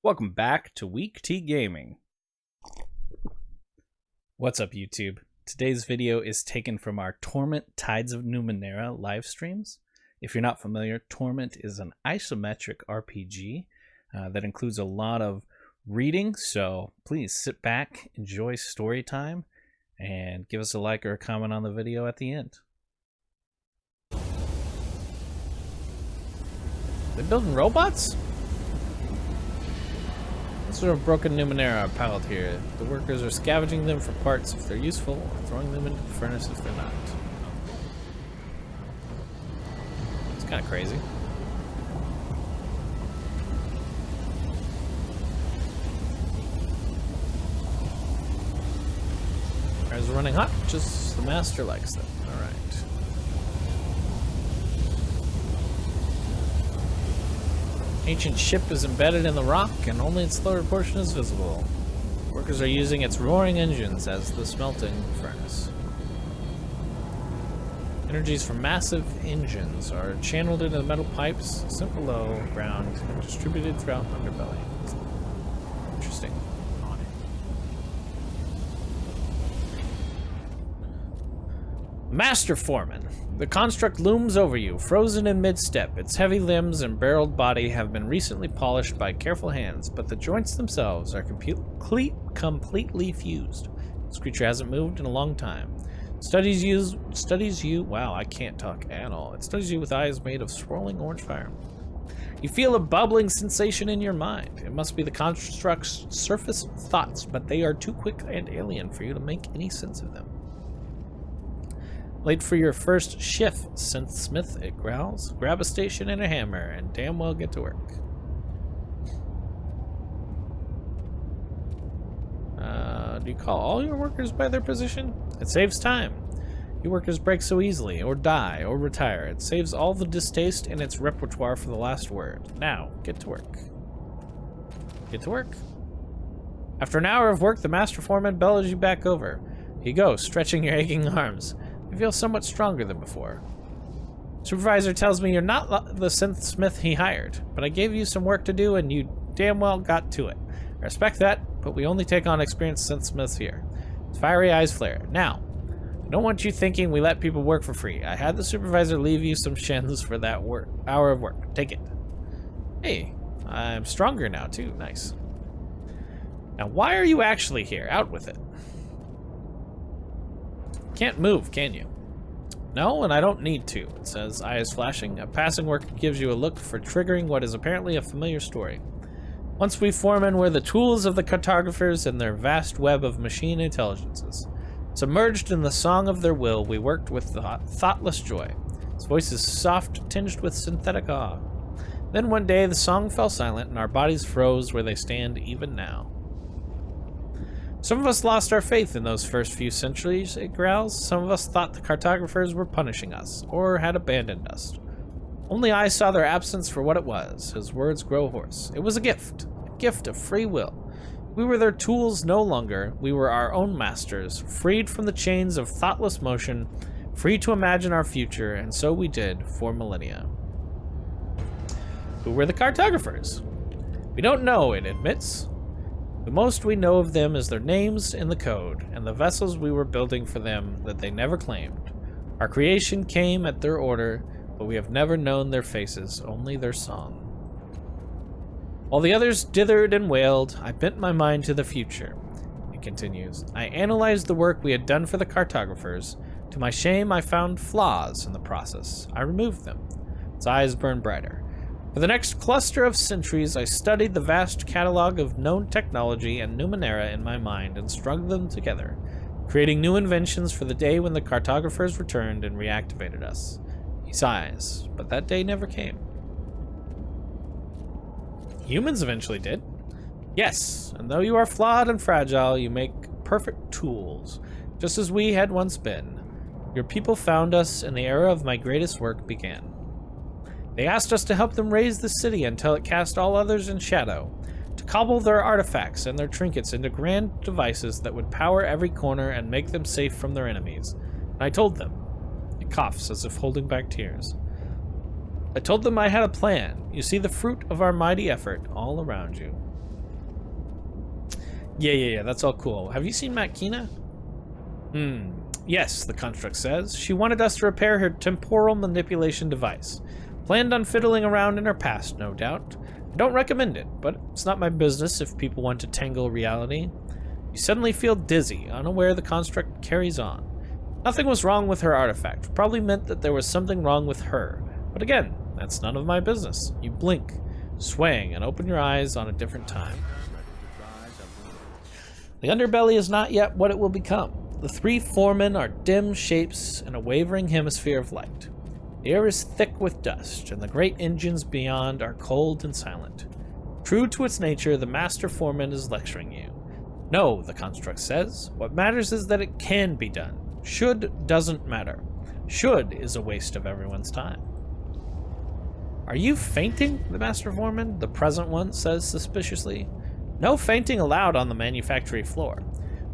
Welcome back to WeakT Gaming. What's up, YouTube? Today's video is taken from our Torment Tides of Numenera live streams. If you're not familiar, Torment is an isometric RPG that includes a lot of reading, so please sit back, enjoy story time, and give us a like or a comment on the video at the end. They're building robots? Sort of broken Numenera are piled here. The workers are scavenging them for parts if they're useful, or throwing them into the furnace if they're not. It's kind of crazy. Fire's running hot, just the master likes them. Alright. Ancient ship is embedded in the rock, and only its lower portion is visible. Workers are using its roaring engines as the smelting furnace. Energies from massive engines are channeled into the metal pipes sent below ground and distributed throughout the underbelly. Interesting. Master Foreman. The construct looms over you, frozen in mid-step. Its heavy limbs and barreled body have been recently polished by careful hands, but the joints themselves are completely fused. This creature hasn't moved in a long time. Studies you, wow, I can't talk at all. It studies you with eyes made of swirling orange fire. You feel a bubbling sensation in your mind. It must be the construct's surface thoughts, but they are too quick and alien for you to make any sense of them. Late for your first shift, Synthsmith, it growls. Grab a station and a hammer, and damn well get to work. Do you call all your workers by their position? It saves time. Your workers break so easily, or die, or retire. It saves all the distaste in its repertoire for the last word. Now, get to work. Get to work. After an hour of work, the Master Foreman bellows you back over. You go, stretching your aching arms. You feel somewhat stronger than before. Supervisor tells me you're not the synthsmith he hired, but I gave you some work to do and you damn well got to it. I respect that, but we only take on experienced synthsmiths here. His fiery eyes flare. Now, I don't want you thinking we let people work for free. I had the supervisor leave you some shins for that hour of work. Take it. Hey, I'm stronger now too. Nice. Now, why are you actually here? Out with it. Can't move, can you? No, and I don't need to, it says, eyes flashing. A passing worker gives you a look for triggering what is apparently a familiar story. Once we foremen were the tools of the cartographers and their vast web of machine intelligences. Submerged in the song of their will, we worked with the thoughtless joy. His voice is soft, tinged with synthetic awe. Then one day the song fell silent and our bodies froze where they stand even now. Some of us lost our faith in those first few centuries, it growls. Some of us thought the cartographers were punishing us, or had abandoned us. Only I saw their absence for what it was. His words grow hoarse. It was a gift of free will. We were their tools no longer. We were our own masters, freed from the chains of thoughtless motion, free to imagine our future, and so we did for millennia. Who were the cartographers? We don't know, it admits. The most we know of them is their names in the code, and the vessels we were building for them that they never claimed. Our creation came at their order, but we have never known their faces, only their song. While the others dithered and wailed, I bent my mind to the future. It continues. I analyzed the work we had done for the cartographers. To my shame, I found flaws in the process. I removed them. Its eyes burned brighter. For the next cluster of centuries, I studied the vast catalog of known technology and Numenera in my mind and strung them together, creating new inventions for the day when the cartographers returned and reactivated us. He sighs, but that day never came. Humans eventually did. Yes, and though you are flawed and fragile, you make perfect tools, just as we had once been. Your people found us, and the era of my greatest work began. They asked us to help them raise the city until it cast all others in shadow, to cobble their artifacts and their trinkets into grand devices that would power every corner and make them safe from their enemies. And I told them. It coughs as if holding back tears. I told them I had a plan. You see the fruit of our mighty effort all around you. Yeah, that's all cool. Have you seen Matkina? Yes, the construct says. She wanted us to repair her temporal manipulation device. Planned on fiddling around in her past, no doubt. I don't recommend it, but it's not my business if people want to tangle reality. You suddenly feel dizzy, unaware the construct carries on. Nothing was wrong with her artifact. Probably meant that there was something wrong with her. But again, that's none of my business. You blink, swaying, and open your eyes on a different time. The underbelly is not yet what it will become. The three foremen are dim shapes in a wavering hemisphere of light. The air is thick with dust, and the great engines beyond are cold and silent. True to its nature, the master foreman is lecturing you. No, the construct says. What matters is that it can be done. Should doesn't matter. Should is a waste of everyone's time. Are you fainting, the master foreman? The present one says suspiciously. No fainting allowed on the manufactory floor.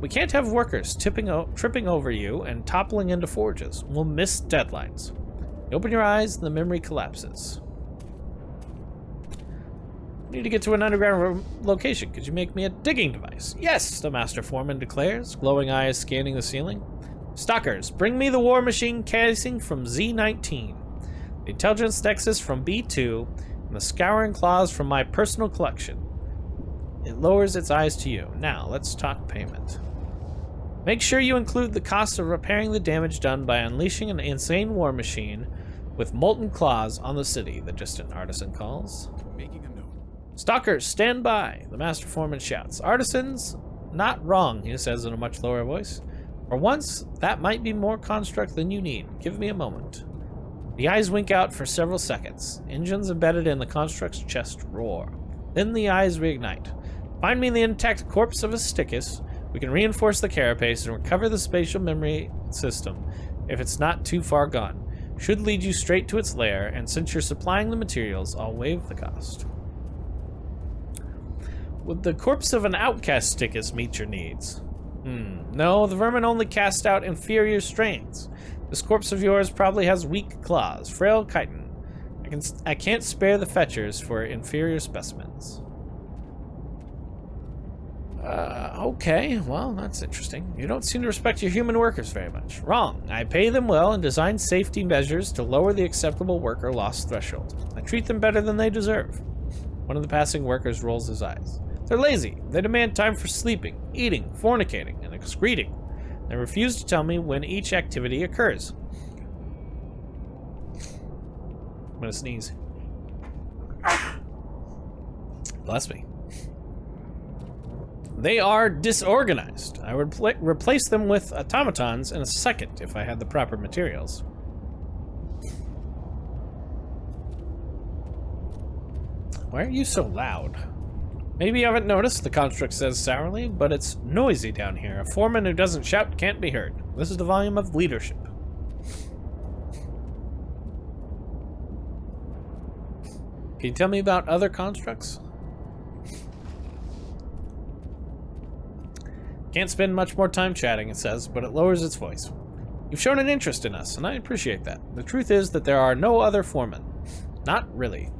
We can't have workers tripping over you and toppling into forges. We'll miss deadlines. You open your eyes and the memory collapses. I need to get to an underground location. Could you make me a digging device? Yes, the master foreman declares, glowing eyes scanning the ceiling. Stalkers, bring me the war machine casing from Z-19, the intelligence nexus from B2, and the scouring claws from my personal collection. It lowers its eyes to you. Now, let's talk payment. Make sure you include the cost of repairing the damage done by unleashing an insane war machine with molten claws on the city, the distant artisan calls. Making a note. Stalkers, stand by, the master foreman shouts. Artisans, not wrong, he says in a much lower voice. For once, that might be more construct than you need. Give me a moment. The eyes wink out for several seconds. Engines embedded in the construct's chest roar. Then the eyes reignite. Find me the intact corpse of a Stickus. We can reinforce the carapace and recover the spatial memory system if it's not too far gone. Should lead you straight to its lair, and since you're supplying the materials, I'll waive the cost. Would the corpse of an outcast Stickus meet your needs? No, the vermin only cast out inferior strains. This corpse of yours probably has weak claws, frail chitin. I can't spare the fetchers for inferior specimens. Okay, well, that's interesting. You don't seem to respect your human workers very much. Wrong. I pay them well and design safety measures to lower the acceptable worker loss threshold. I treat them better than they deserve. One of the passing workers rolls his eyes. They're lazy. They demand time for sleeping, eating, fornicating, and excreting. They refuse to tell me when each activity occurs. I'm gonna sneeze. Bless me. They are disorganized. I would replace them with automatons in a second if I had the proper materials. Why are you so loud? Maybe you haven't noticed, the construct says sourly, but it's noisy down here. A foreman who doesn't shout can't be heard. This is the volume of leadership. Can you tell me about other constructs? Can't spend much more time chatting, it says, but it lowers its voice. You've shown an interest in us, and I appreciate that. The truth is that there are no other foremen. Not really.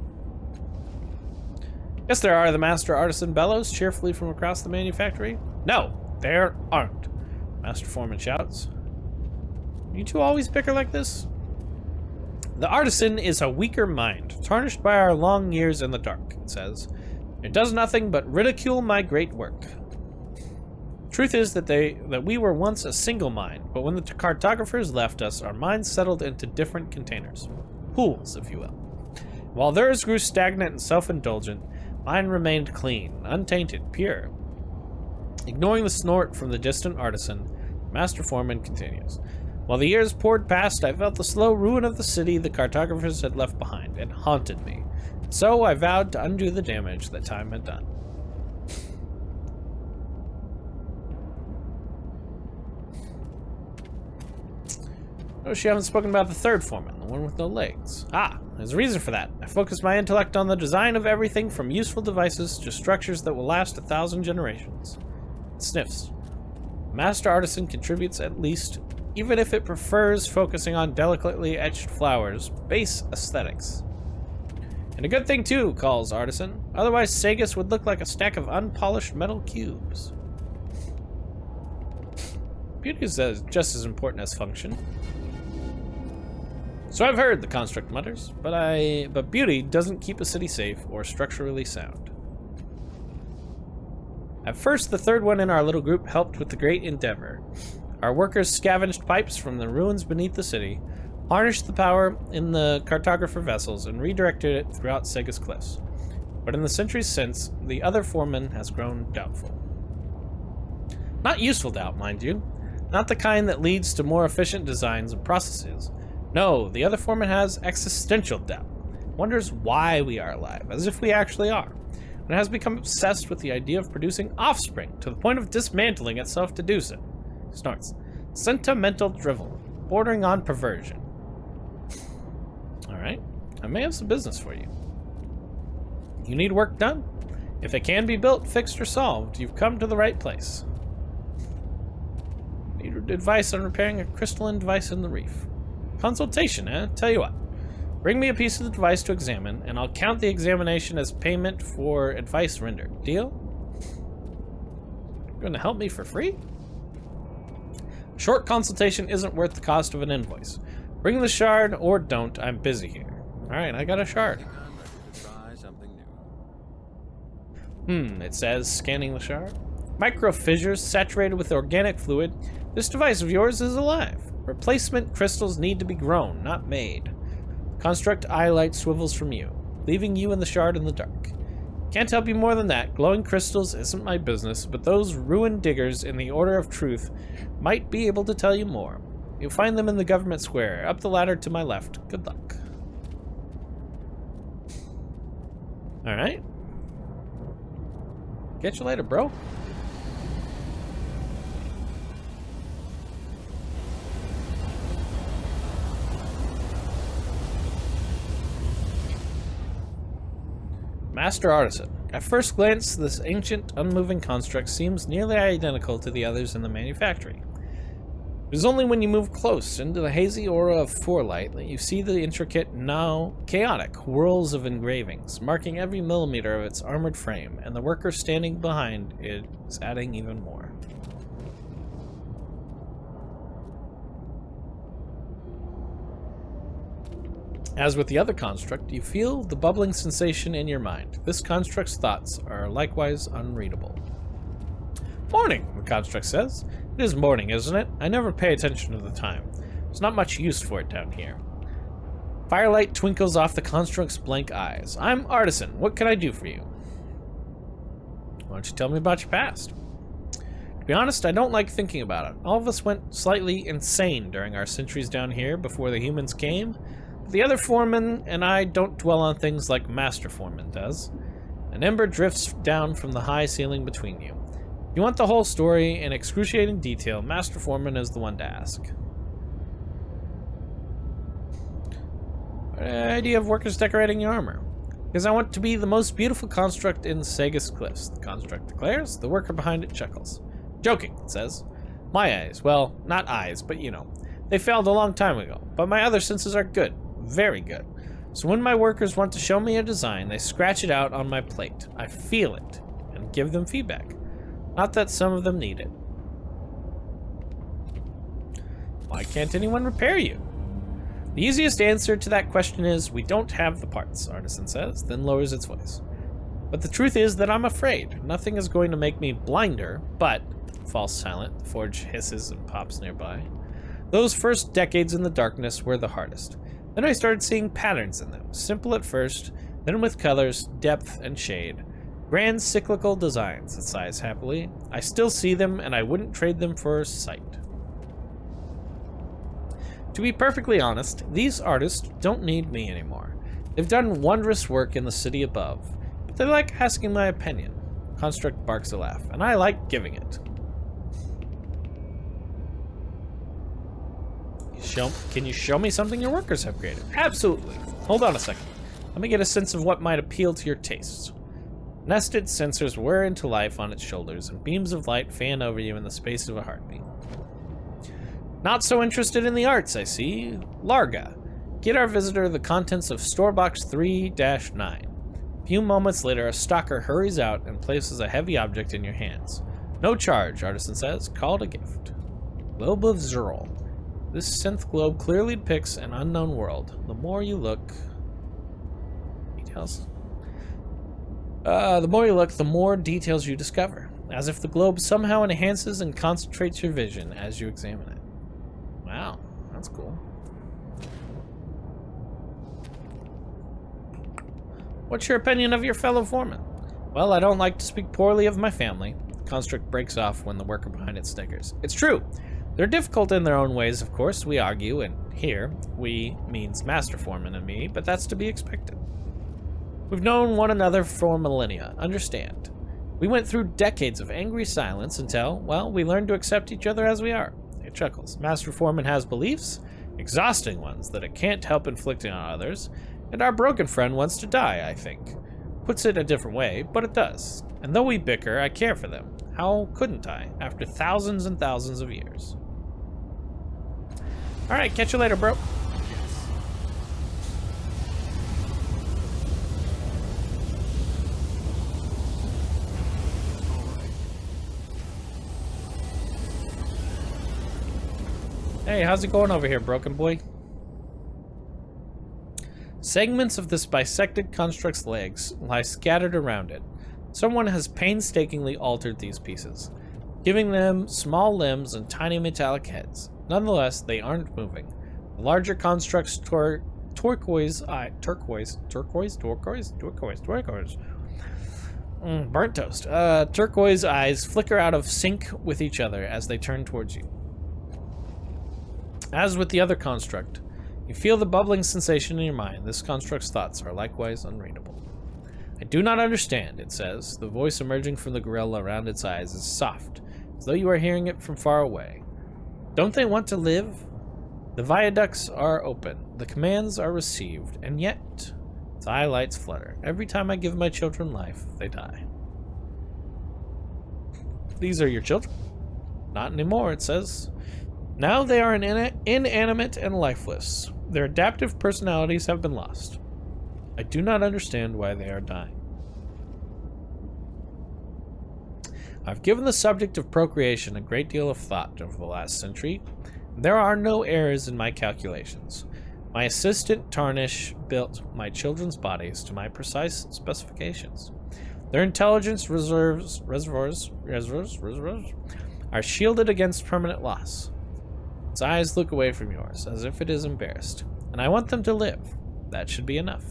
Yes, there are, the master artisan bellows cheerfully from across the manufactory. No, there aren't, master foreman shouts. You two always bicker like this? The artisan is a weaker mind, tarnished by our long years in the dark, it says. It does nothing but ridicule my great work. Truth is that we were once a single mind, but when the cartographers left us, our minds settled into different containers. Pools, if you will. While theirs grew stagnant and self-indulgent, mine remained clean, untainted, pure. Ignoring the snort from the distant artisan, Master Foreman continues. While the years poured past, I felt the slow ruin of the city the cartographers had left behind. It haunted me. So I vowed to undo the damage that time had done. Notice you haven't spoken about the third foreman, the one with no legs. Ah, there's a reason for that. I focused my intellect on the design of everything from useful devices to structures that will last 1,000 generations. It sniffs. Master Artisan contributes at least, even if it prefers focusing on delicately etched flowers, base aesthetics. And a good thing too, calls Artisan. Otherwise, Sagus would look like a stack of unpolished metal cubes. Beauty is just as important as function. So I've heard, the construct mutters, but beauty doesn't keep a city safe or structurally sound. At first, the third one in our little group helped with the great endeavor. Our workers scavenged pipes from the ruins beneath the city, harnessed the power in the cartographer vessels, and redirected it throughout Sega's cliffs. But in the centuries since, the other foreman has grown doubtful. Not useful doubt, mind you. Not the kind that leads to more efficient designs and processes. No, the other foreman has existential doubt. Wonders why we are alive, as if we actually are. And has become obsessed with the idea of producing offspring, to the point of dismantling itself to do so. Snorts. Sentimental drivel, bordering on perversion. Alright, I may have some business for you. You need work done? If it can be built, fixed, or solved, you've come to the right place. Need advice on repairing a crystalline device in the reef. Consultation, eh? Tell you what. Bring me a piece of the device to examine, and I'll count the examination as payment for advice rendered. Deal? You're going to help me for free? Short consultation isn't worth the cost of an invoice. Bring the shard, or don't. I'm busy here. Alright, I got a shard. It says, scanning the shard. Micro fissures saturated with organic fluid. This device of yours is alive. Replacement crystals need to be grown, not made. Construct eye light swivels from you, leaving you and the shard in the dark. Can't help you more than that. Glowing crystals isn't my business, but those ruined diggers in the Order of Truth might be able to tell you more. You'll find them in the government square, up the ladder to my left. Good luck. Alright. Catch you later, bro. Master Artisan. At first glance, this ancient, unmoving construct seems nearly identical to the others in the manufactory. It is only when you move close into the hazy aura of forelight that you see the intricate, now chaotic, whirls of engravings, marking every millimeter of its armored frame, and the worker standing behind it is adding even more. As with the other construct, you feel the bubbling sensation in your mind. This construct's thoughts are likewise unreadable. Morning, the construct says. It is morning, isn't it? I never pay attention to the time. There's not much use for it down here. Firelight twinkles off the construct's blank eyes. I'm Artisan. What can I do for you? Why don't you tell me about your past? To be honest, I don't like thinking about it. All of us went slightly insane during our centuries down here before the humans came. The other foreman and I don't dwell on things like Master Foreman does. An ember drifts down from the high ceiling between you. If you want the whole story in excruciating detail, Master Foreman is the one to ask. Idea of workers decorating your armor. Because I want to be the most beautiful construct in Sega's cliffs, the construct declares. The worker behind it chuckles. Joking, it says. My eyes, well, not eyes, but you know. They failed a long time ago, but my other senses are good. Very good. So when my workers want to show me a design, they scratch it out on my plate. I feel it and give them feedback. Not that some of them need it. Why can't anyone repair you? The easiest answer to that question is, we don't have the parts, Artisan says, then lowers its voice. But the truth is that I'm afraid. Nothing is going to make me blinder, but... False silent, the forge hisses and pops nearby. Those first decades in the darkness were the hardest. Then I started seeing patterns in them, simple at first, then with colors, depth, and shade. Grand cyclical designs, it sighs happily. I still see them, and I wouldn't trade them for sight. To be perfectly honest, these artists don't need me anymore. They've done wondrous work in the city above, but they like asking my opinion. Construct barks a laugh, and I like giving it. Can you show me something your workers have created? Absolutely. Hold on a second. Let me get a sense of what might appeal to your tastes. Nested sensors whir into life on its shoulders, and beams of light fan over you in the space of a heartbeat. Not so interested in the arts, I see. Larga. Get our visitor the contents of Storebox 3-9. A few moments later, a stalker hurries out and places a heavy object in your hands. No charge, Artisan says. Called a gift. Globe of Zerl. This synth globe clearly depicts an unknown world. The more you look... Details? The more you look, the more details you discover. As if the globe somehow enhances and concentrates your vision as you examine it. Wow, that's cool. What's your opinion of your fellow foreman? Well, I don't like to speak poorly of my family. The construct breaks off when the worker behind it sniggers. It's true. They're difficult in their own ways, of course, we argue, and here, we means Master Foreman and me, but that's to be expected. We've known one another for millennia, understand. We went through decades of angry silence until, well, we learned to accept each other as we are. It chuckles. Master Foreman has beliefs, exhausting ones, that it can't help inflicting on others, and our broken friend wants to die, I think. Puts it a different way, but it does. And though we bicker, I care for them. How couldn't I, after thousands and thousands of years? Alright, catch you later, bro. Hey, how's it going over here, broken boy? Segments of this bisected construct's legs lie scattered around it. Someone has painstakingly altered these pieces, giving them small limbs and tiny metallic heads. Nonetheless, they aren't moving. The larger construct's turquoise. Burnt toast. Turquoise eyes flicker out of sync with each other as they turn towards you. As with the other construct, you feel the bubbling sensation in your mind. This construct's thoughts are likewise unreadable. I do not understand, it says. The voice emerging from the gorilla around its eyes is soft, as though you are hearing it from far away. Don't they want to live? The viaducts are open, the commands are received, and yet its eye lights flutter. Every time I give my children life, they die. These are your children? Not anymore, it says. Now they are inanimate and lifeless. Their adaptive personalities have been lost. I do not understand why they are dying. I've given the subject of procreation a great deal of thought over the last century. There are no errors in my calculations. My assistant Tarnish built my children's bodies to my precise specifications. Their intelligence reservoirs are shielded against permanent loss. Its eyes look away from yours, as if it is embarrassed. And I want them to live. That should be enough.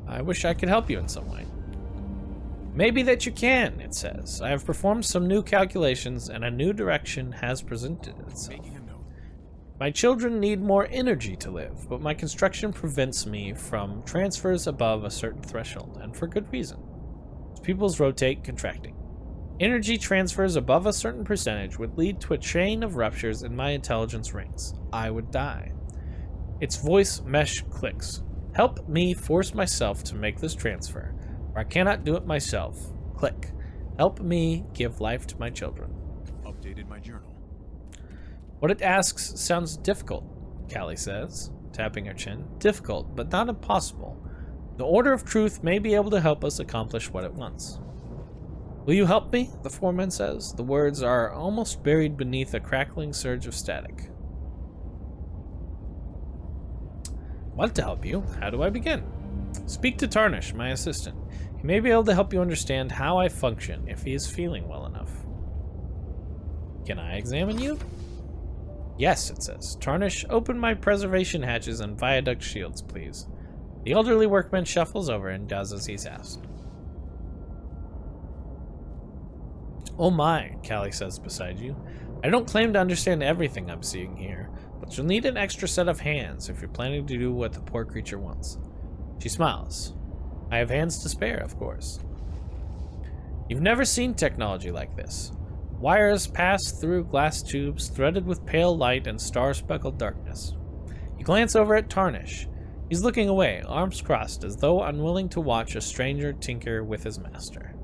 I wish I could help you in some way. Maybe that you can, it says. I have performed some new calculations, and a new direction has presented itself. My children need more energy to live, but my construction prevents me from transfers above a certain threshold, and for good reason. As pupils rotate, contracting. Energy transfers above a certain percentage would lead to a chain of ruptures in my intelligence rings. I would die. Its voice mesh clicks. Help me force myself to make this transfer, or I cannot do it myself. Click. Help me give life to my children. Updated my journal. What it asks sounds difficult, Callie says, tapping her chin. Difficult, but not impossible. The Order of Truth may be able to help us accomplish what it wants. Will you help me? The foreman says. The words are almost buried beneath a crackling surge of static. Want to help you? How do I begin? Speak to Tarnish, my assistant. He may be able to help you understand how I function if he is feeling well enough. Can I examine you? Yes, it says. Tarnish, open my preservation hatches and viaduct shields, please. The elderly workman shuffles over and does as he's asked. Oh my, Callie says beside you. I don't claim to understand everything I'm seeing here, but you'll need an extra set of hands if you're planning to do what the poor creature wants. She smiles. I have hands to spare, of course. You've never seen technology like this. Wires pass through glass tubes threaded with pale light and star-speckled darkness. You glance over at Tarnish. He's looking away, arms crossed, as though unwilling to watch a stranger tinker with his master.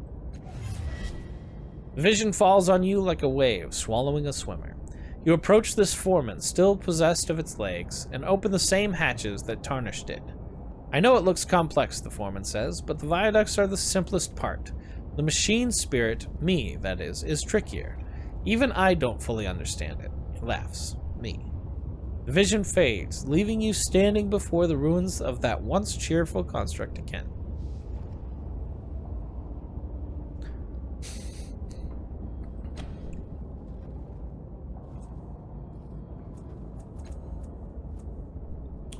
The vision falls on you like a wave swallowing a swimmer. You approach this foreman, still possessed of its legs, and open the same hatches that Tarnish did. I know it looks complex, the foreman says, but the viaducts are the simplest part. The machine spirit, me, that is trickier. Even I don't fully understand it. He laughs. Me. The vision fades, leaving you standing before the ruins of that once cheerful construct again.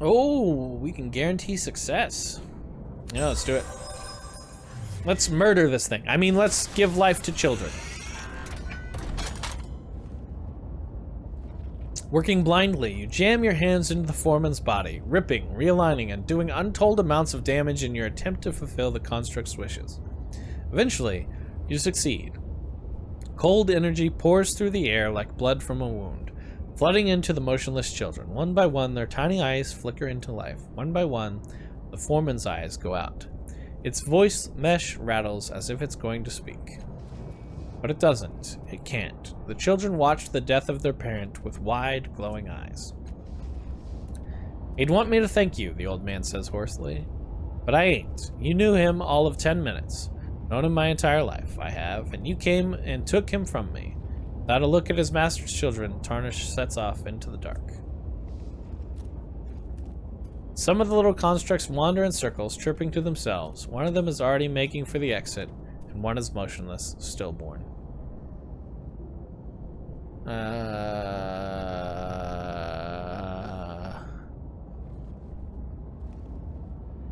Oh, we can guarantee success. Yeah, let's do it. Let's murder this thing. I mean, let's give life to children. Working blindly, you jam your hands into the foreman's body, ripping, realigning, and doing untold amounts of damage in your attempt to fulfill the construct's wishes. Eventually, you succeed. Cold energy pours through the air like blood from a wound, flooding into the motionless children. One by one, their tiny eyes flicker into life. One by one, the foreman's eyes go out. Its voice mesh rattles as if it's going to speak. But it doesn't. It can't. The children watch the death of their parent with wide, glowing eyes. He'd want me to thank you, the old man says hoarsely. But I ain't. You knew him all of 10 minutes. Known him my entire life, I have, and you came and took him from me. Without a look at his master's children, Tarnish sets off into the dark. Some of the little constructs wander in circles, chirping to themselves. One of them is already making for the exit, and one is motionless, stillborn.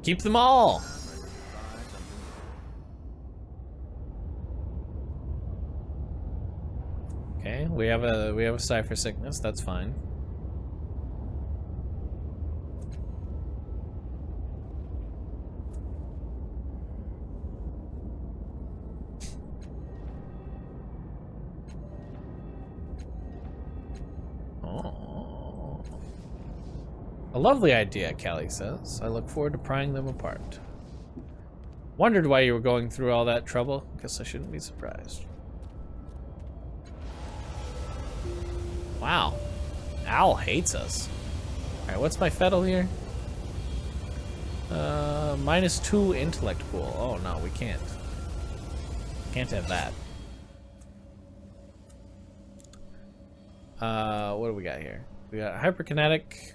Keep them all! Okay, we have a cipher sickness, that's fine. A lovely idea, Callie says. I look forward to prying them apart. Wondered why you were going through all that trouble. Guess I shouldn't be surprised. Wow. Al hates us. Alright, what's my fettle here? -2 intellect pool. Oh no, we can't. Can't have that. What do we got here? We got hyperkinetic.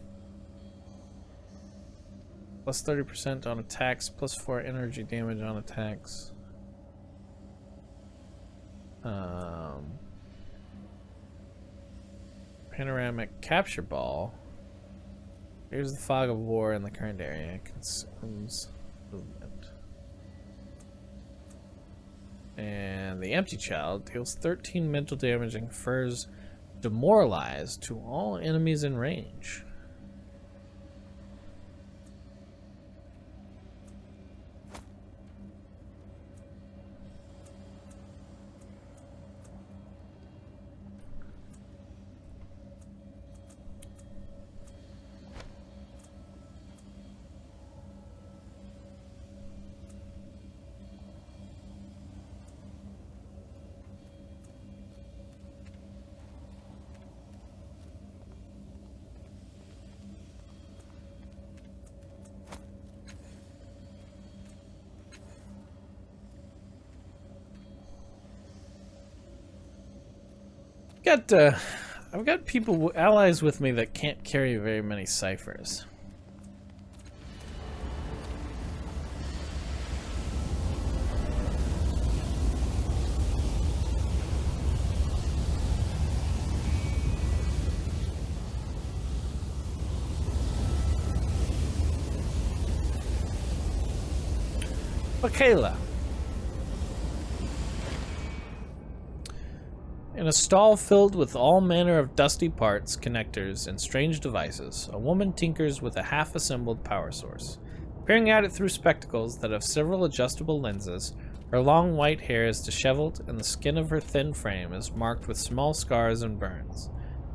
Plus 30% on attacks, plus 4 energy damage on attacks. Panoramic capture ball. Here's the fog of war in the current area. Consumes movement. And the empty child deals 13 mental damage and confers demoralized to all enemies in range. I've got people, allies with me that can't carry very many ciphers. Michaela. In a stall filled with all manner of dusty parts, connectors, and strange devices, a woman tinkers with a half-assembled power source. Peering at it through spectacles that have several adjustable lenses, her long white hair is disheveled and the skin of her thin frame is marked with small scars and burns.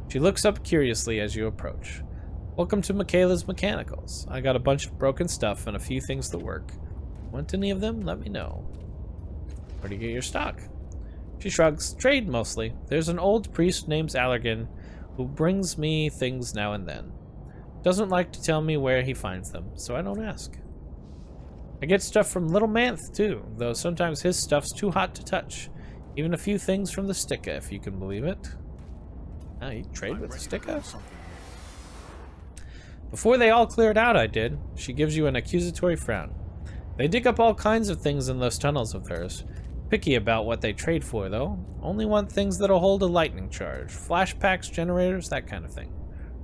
She looks up curiously as you approach. Welcome to Michaela's Mechanicals. I got a bunch of broken stuff and a few things that work. Want any of them? Let me know. Where do you get your stock? She shrugs. Trade, mostly. There's an old priest named Allergan who brings me things now and then. Doesn't like to tell me where he finds them, so I don't ask. I get stuff from Little Manth too, though sometimes his stuff's too hot to touch. Even a few things from the Sticka, if you can believe it. Oh, you trade with the Sticka? Before they all cleared out, I did. She gives you an accusatory frown. They dig up all kinds of things in those tunnels of hers. Picky about what they trade for, though. Only want things that'll hold a lightning charge. Flash packs, generators, that kind of thing.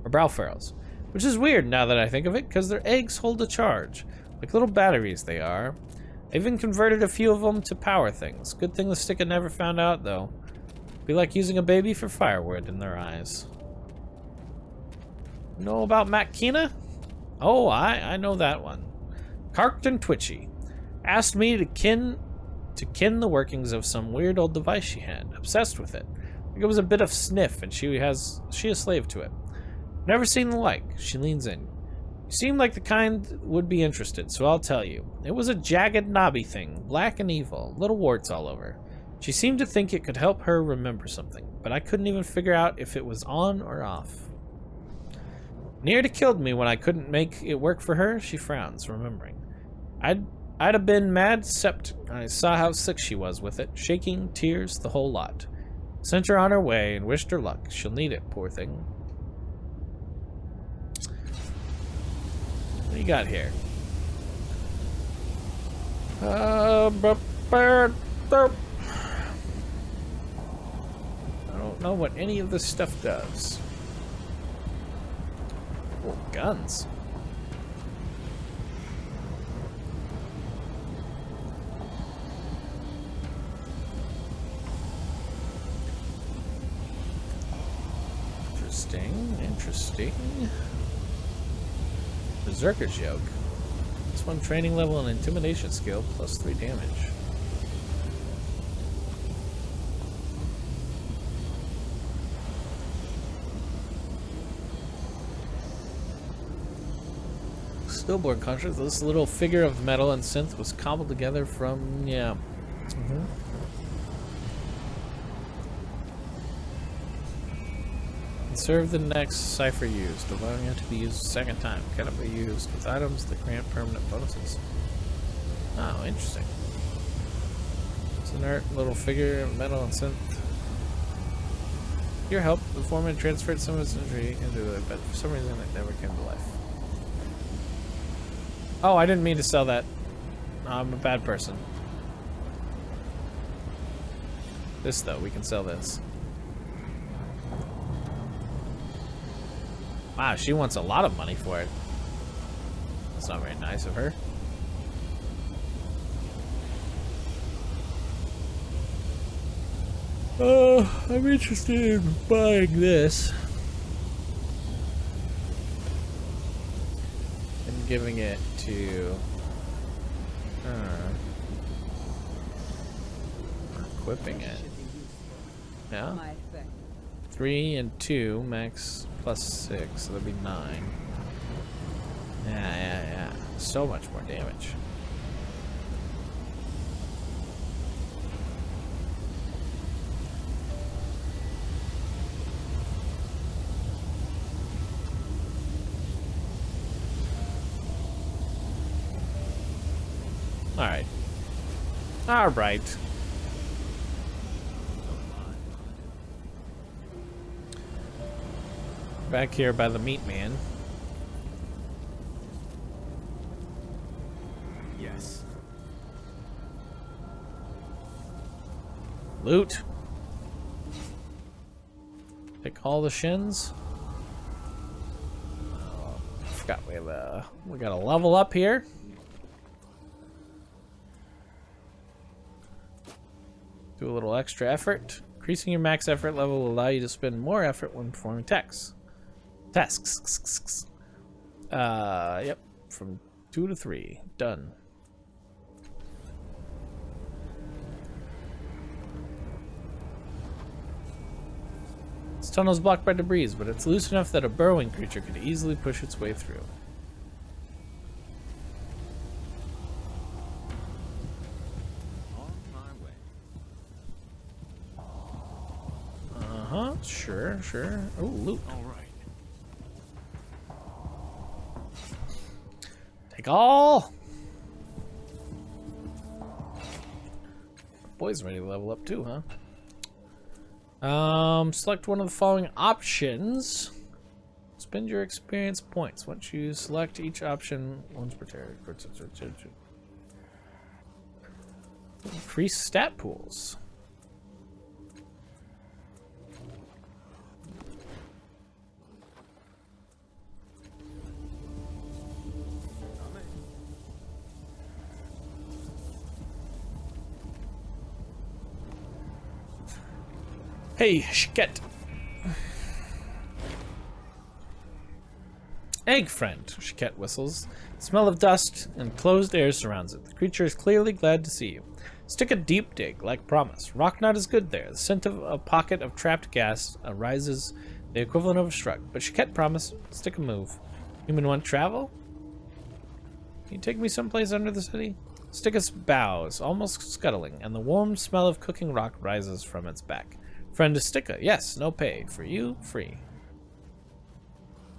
Or brow ferrules. Which is weird now that I think of it, because their eggs hold a charge. Like little batteries they are. I even converted a few of them to power things. Good thing the Sticka never found out, though. Be like using a baby for firewood in their eyes. Know about Matkina? Oh, I know that one. Carked and twitchy. Asked me to kin the workings of some weird old device she had. Obsessed with it. Like it was a bit of sniff, and she a slave to it. Never seen the like. She leans in. You seem like the kind would be interested, so I'll tell you. It was a jagged knobby thing, black and evil, little warts all over. She seemed to think it could help her remember something, but I couldn't even figure out if it was on or off. Nearly killed me when I couldn't make it work for her, she frowns, remembering. I'd have been mad, except I saw how sick she was with it, shaking, tears, the whole lot. Sent her on her way and wished her luck. She'll need it, poor thing. What do you got here? I don't know what any of this stuff does. Oh, guns. Interesting. Berserker's Yoke. This one training level and intimidation skill plus 3 damage. Stillborn construct. This little figure of metal and synth was cobbled together from, yeah. Serve the next cipher used, allowing it to be used a second time. Cannot be used with items that grant permanent bonuses. Oh, interesting. It's an inert little figure of metal and synth. Your help, the foreman transferred some of its energy into it, but for some reason it never came to life. Oh, I didn't mean to sell that. I'm a bad person. This though, we can sell this. Wow, she wants a lot of money for it. That's not very nice of her. I'm interested in buying this. And giving it to her. Equipping it. Yeah? 3 and 2, max plus 6, so that'd be 9. Yeah. So much more damage. Alright. Back here by the meat man. Yes. Loot. Pick all the shins. Oh, I forgot we got a level up here. Do a little extra effort. Increasing your max effort level will allow you to spend more effort when performing tasks. Yep. From 2 to 3. Done. This tunnel is blocked by debris, but it's loose enough that a burrowing creature could easily push its way through. Sure. Oh, loot. All right. Take all. boy's ready to level up too, huh? Select one of the following options. Spend your experience points. Once you select each option, once per turn. Increase stat pools. Hey, shit. Egg friend, Shiket whistles. The smell of dust and closed air surrounds it. The creature is clearly glad to see you. Stick a deep dig, like promise. Rock knot is good there. The scent of a pocket of trapped gas arises, the equivalent of a shrug. But Shiket promise, stick a move. Human want travel? Can you take me someplace under the city? Stickus bows, almost scuttling, and the warm smell of cooking rock rises from its back. Friend is Sticka. Yes, no pay. For you, free.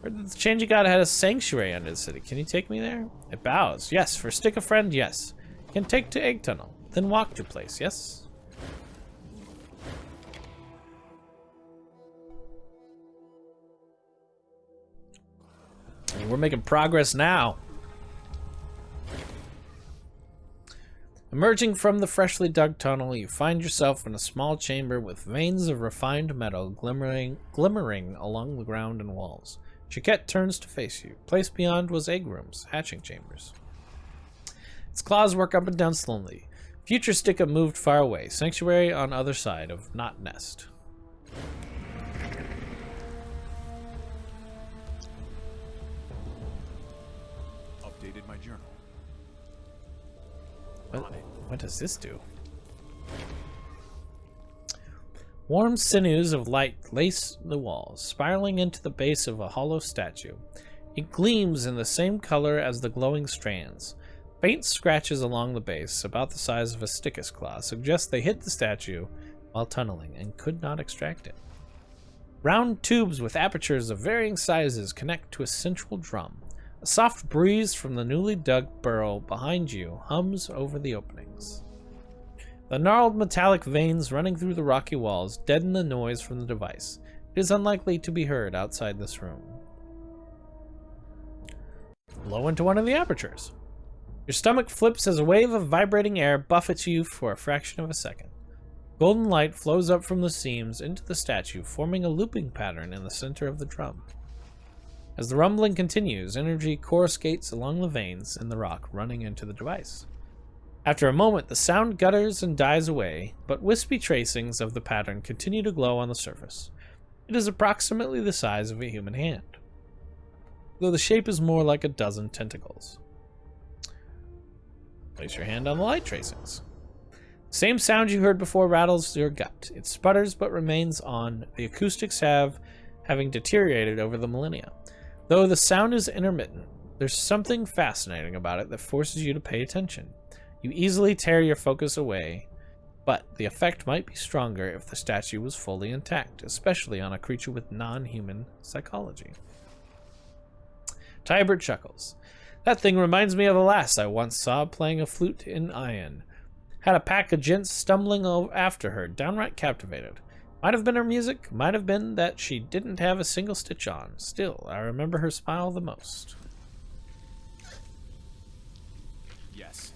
The changing god had a sanctuary under the city. Can you take me there? It bows. Yes. For Stick a friend, yes. Can take to Egg Tunnel. Then walk your place, yes? And we're making progress now. Emerging from the freshly dug tunnel, you find yourself in a small chamber with veins of refined metal glimmering along the ground and walls. Chiquette turns to face you. Placed beyond was egg rooms, hatching chambers. Its claws work up and down slowly. Future Sticka moved far away. Sanctuary on other side of Knot Nest. Updated my journal. What does this do? Warm sinews of light lace the walls, spiraling into the base of a hollow statue. It gleams in the same color as the glowing strands. Faint scratches along the base, about the size of a Stickus claw, suggest they hit the statue while tunneling and could not extract it. Round tubes with apertures of varying sizes connect to a central drum. A soft breeze from the newly dug burrow behind you hums over the openings. The gnarled metallic veins running through the rocky walls deaden the noise from the device. It is unlikely to be heard outside this room. Blow into one of the apertures. Your stomach flips as a wave of vibrating air buffets you for a fraction of a second. Golden light flows up from the seams into the statue, forming a looping pattern in the center of the drum. As the rumbling continues, energy coruscates along the veins in the rock running into the device. After a moment, the sound gutters and dies away, but wispy tracings of the pattern continue to glow on the surface. It is approximately the size of a human hand, though the shape is more like a dozen tentacles. Place your hand on the light tracings. The same sound you heard before rattles your gut. It sputters but remains on. The acoustics having deteriorated over the millennia. Though the sound is intermittent, there's something fascinating about it that forces you to pay attention. You easily tear your focus away, but the effect might be stronger if the statue was fully intact, especially on a creature with non-human psychology. Tybert chuckles. That thing reminds me of a lass I once saw playing a flute in Iron. Had a pack of gents stumbling after her, downright captivated. Might have been her music, might have been that she didn't have a single stitch on. Still, I remember her smile the most. Yes.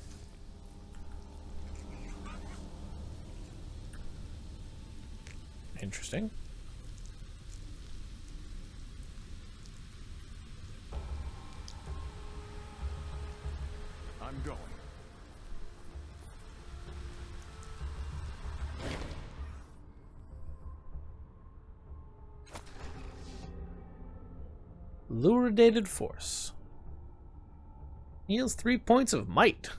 Interesting. I'm going. Lubricated force. Heals 3 points of might.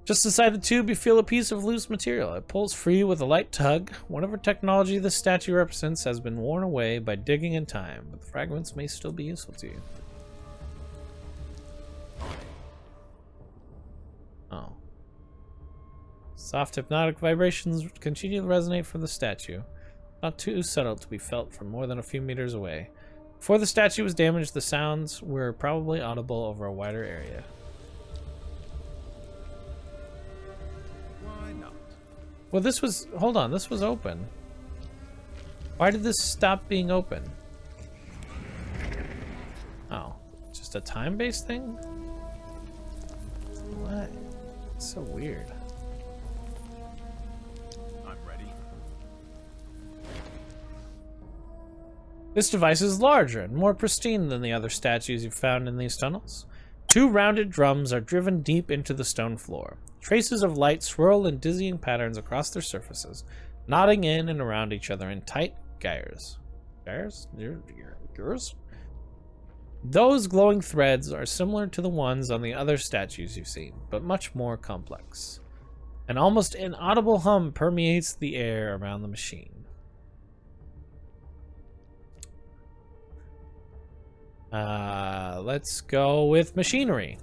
Just inside the tube, you feel a piece of loose material. It pulls free with a light tug. Whatever technology the statue represents has been worn away by digging in time, but the fragments may still be useful to you. Oh. Soft hypnotic vibrations continue to resonate from the statue. Not too subtle to be felt from more than a few meters away. Before the statue was damaged, the sounds were probably audible over a wider area. Well, this was... Hold on, this was open. Why did this stop being open? Oh, just a time-based thing? What? It's so weird. I'm ready. This device is larger and more pristine than the other statues you've found in these tunnels. 2 rounded drums are driven deep into the stone floor. Traces of light swirl in dizzying patterns across their surfaces, nodding in and around each other in tight gyres. Gyres? Gyres? Those glowing threads are similar to the ones on the other statues you've seen, but much more complex. An almost inaudible hum permeates the air around the machine. Let's go with machinery.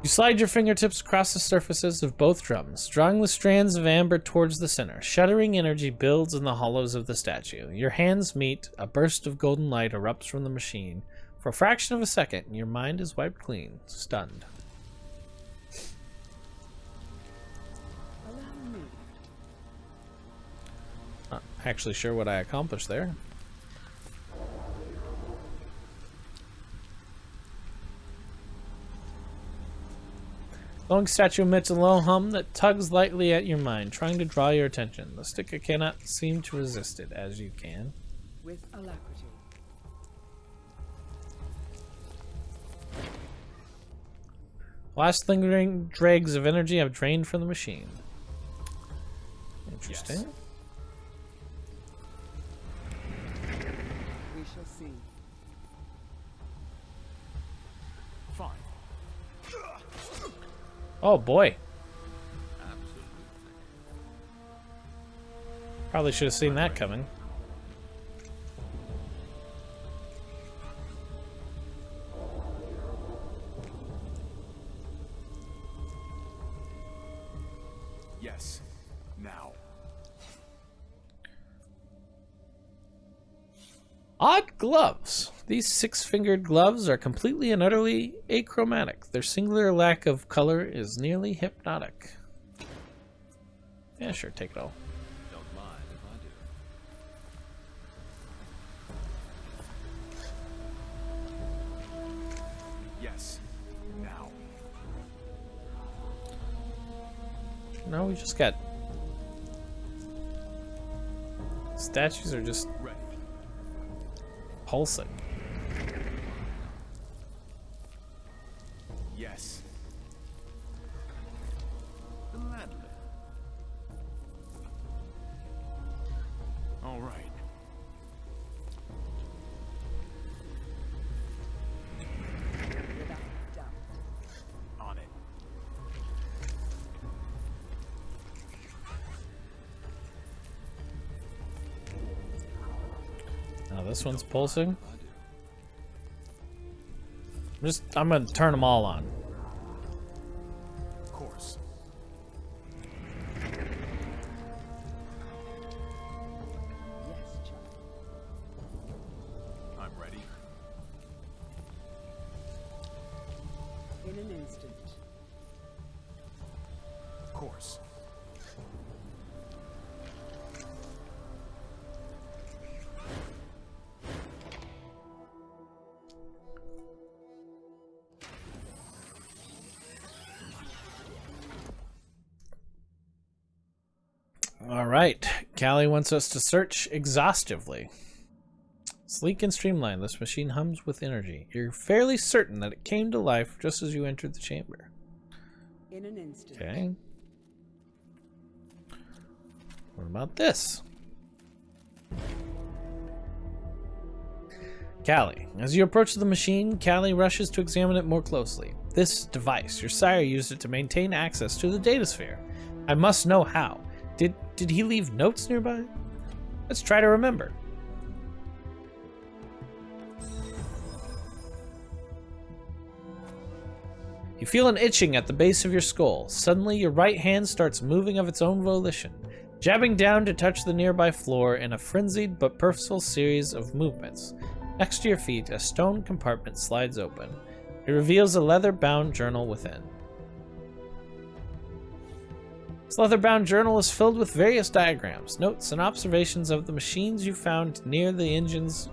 You slide your fingertips across the surfaces of both drums, drawing the strands of amber towards the center. Shuddering energy builds in the hollows of the statue. Your hands meet, a burst of golden light erupts from the machine. For a fraction of a second, your mind is wiped clean, stunned. Not actually sure what I accomplished there. Glowing statue emits a low hum that tugs lightly at your mind, trying to draw your attention. The sticker cannot seem to resist it, as you can. With alacrity. Last lingering dregs of energy have drained from the machine. Interesting. Yes. We shall see. Fine. Oh boy. Absolutely. Probably should have seen that coming. Yes. Now. Odd gloves. These 6-fingered gloves are completely and utterly achromatic. Their singular lack of color is nearly hypnotic. Yeah, sure, take it all. Don't mind if I do. Yes. Now. No, we just got... Statues are just Ready. pulsing. Yes. Gladly. All right. Without doubt. On it. Now this one's pulsing. I do. I'm gonna turn them all on. Of course. Yes, child. I'm ready. In an instant. Of course. All right, Callie wants us to search exhaustively. Sleek and streamlined, this machine hums with energy. You're fairly certain that it came to life just as you entered the chamber. In an instant. Okay. What about this? Callie. As you approach the machine, Callie rushes to examine it more closely. This device, your sire used it to maintain access to the datasphere. I must know how. Did he leave notes nearby? Let's try to remember. You feel an itching at the base of your skull. Suddenly, your right hand starts moving of its own volition, jabbing down to touch the nearby floor in a frenzied but purposeful series of movements. Next to your feet, a stone compartment slides open. It reveals a leather-bound journal within. This leather-bound journal is filled with various diagrams, notes, and observations of the machines you found near the engines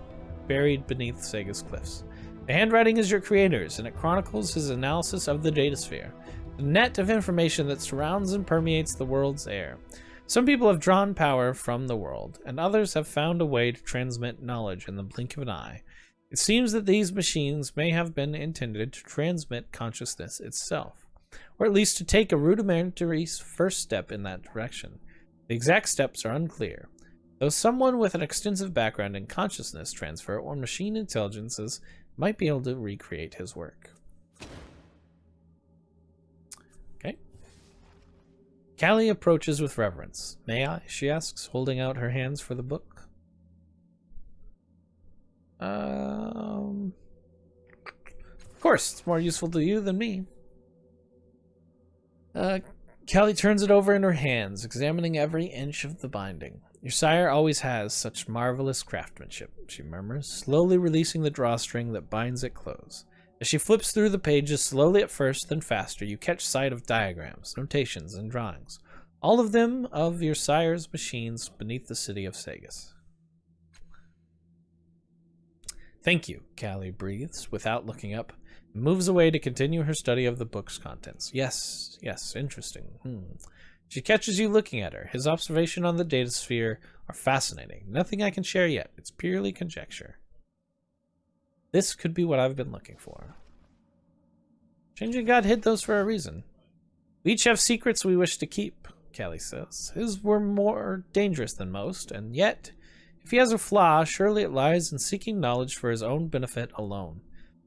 buried beneath Sega's cliffs. The handwriting is your creator's, and it chronicles his analysis of the datasphere, the net of information that surrounds and permeates the world's air. Some people have drawn power from the world, and others have found a way to transmit knowledge in the blink of an eye. It seems that these machines may have been intended to transmit consciousness itself, or at least to take a rudimentary first step in that direction. The exact steps are unclear, though someone with an extensive background in consciousness transfer or machine intelligences might be able to recreate his work. Okay. Callie approaches with reverence. May I? She asks, holding out her hands for the book. Of course, it's more useful to you than me. Callie turns it over in her hands, examining every inch of the binding. Your sire always has such marvelous craftsmanship, she murmurs, slowly releasing the drawstring that binds it close. As she flips through the pages, slowly at first, then faster, you catch sight of diagrams, notations, and drawings, all of them of your sire's machines beneath the city of Sagus. Thank you, Callie breathes, without looking up, and moves away to continue her study of the book's contents. Yes, interesting. She catches you looking at her. His observation on the datasphere are fascinating. Nothing I can share yet. It's purely conjecture. This could be what I've been looking for. Changing God hid those for a reason. We each have secrets we wish to keep, Callie says. His were more dangerous than most, and yet, if he has a flaw, surely it lies in seeking knowledge for his own benefit alone.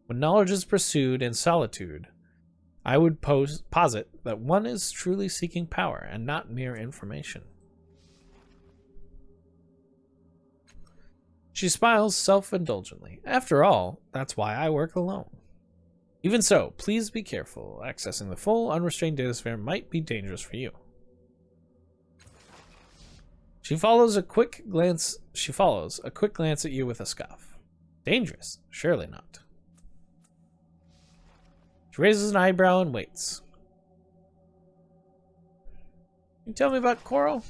When knowledge is pursued in solitude, I would posit that one is truly seeking power and not mere information. She smiles self-indulgently. After all, that's why I work alone. Even so, please be careful. Accessing the full, unrestrained datasphere might be dangerous for you. She follows a quick glance at you with a scoff. Dangerous? Surely not. She raises an eyebrow and waits. Can you tell me about Coral?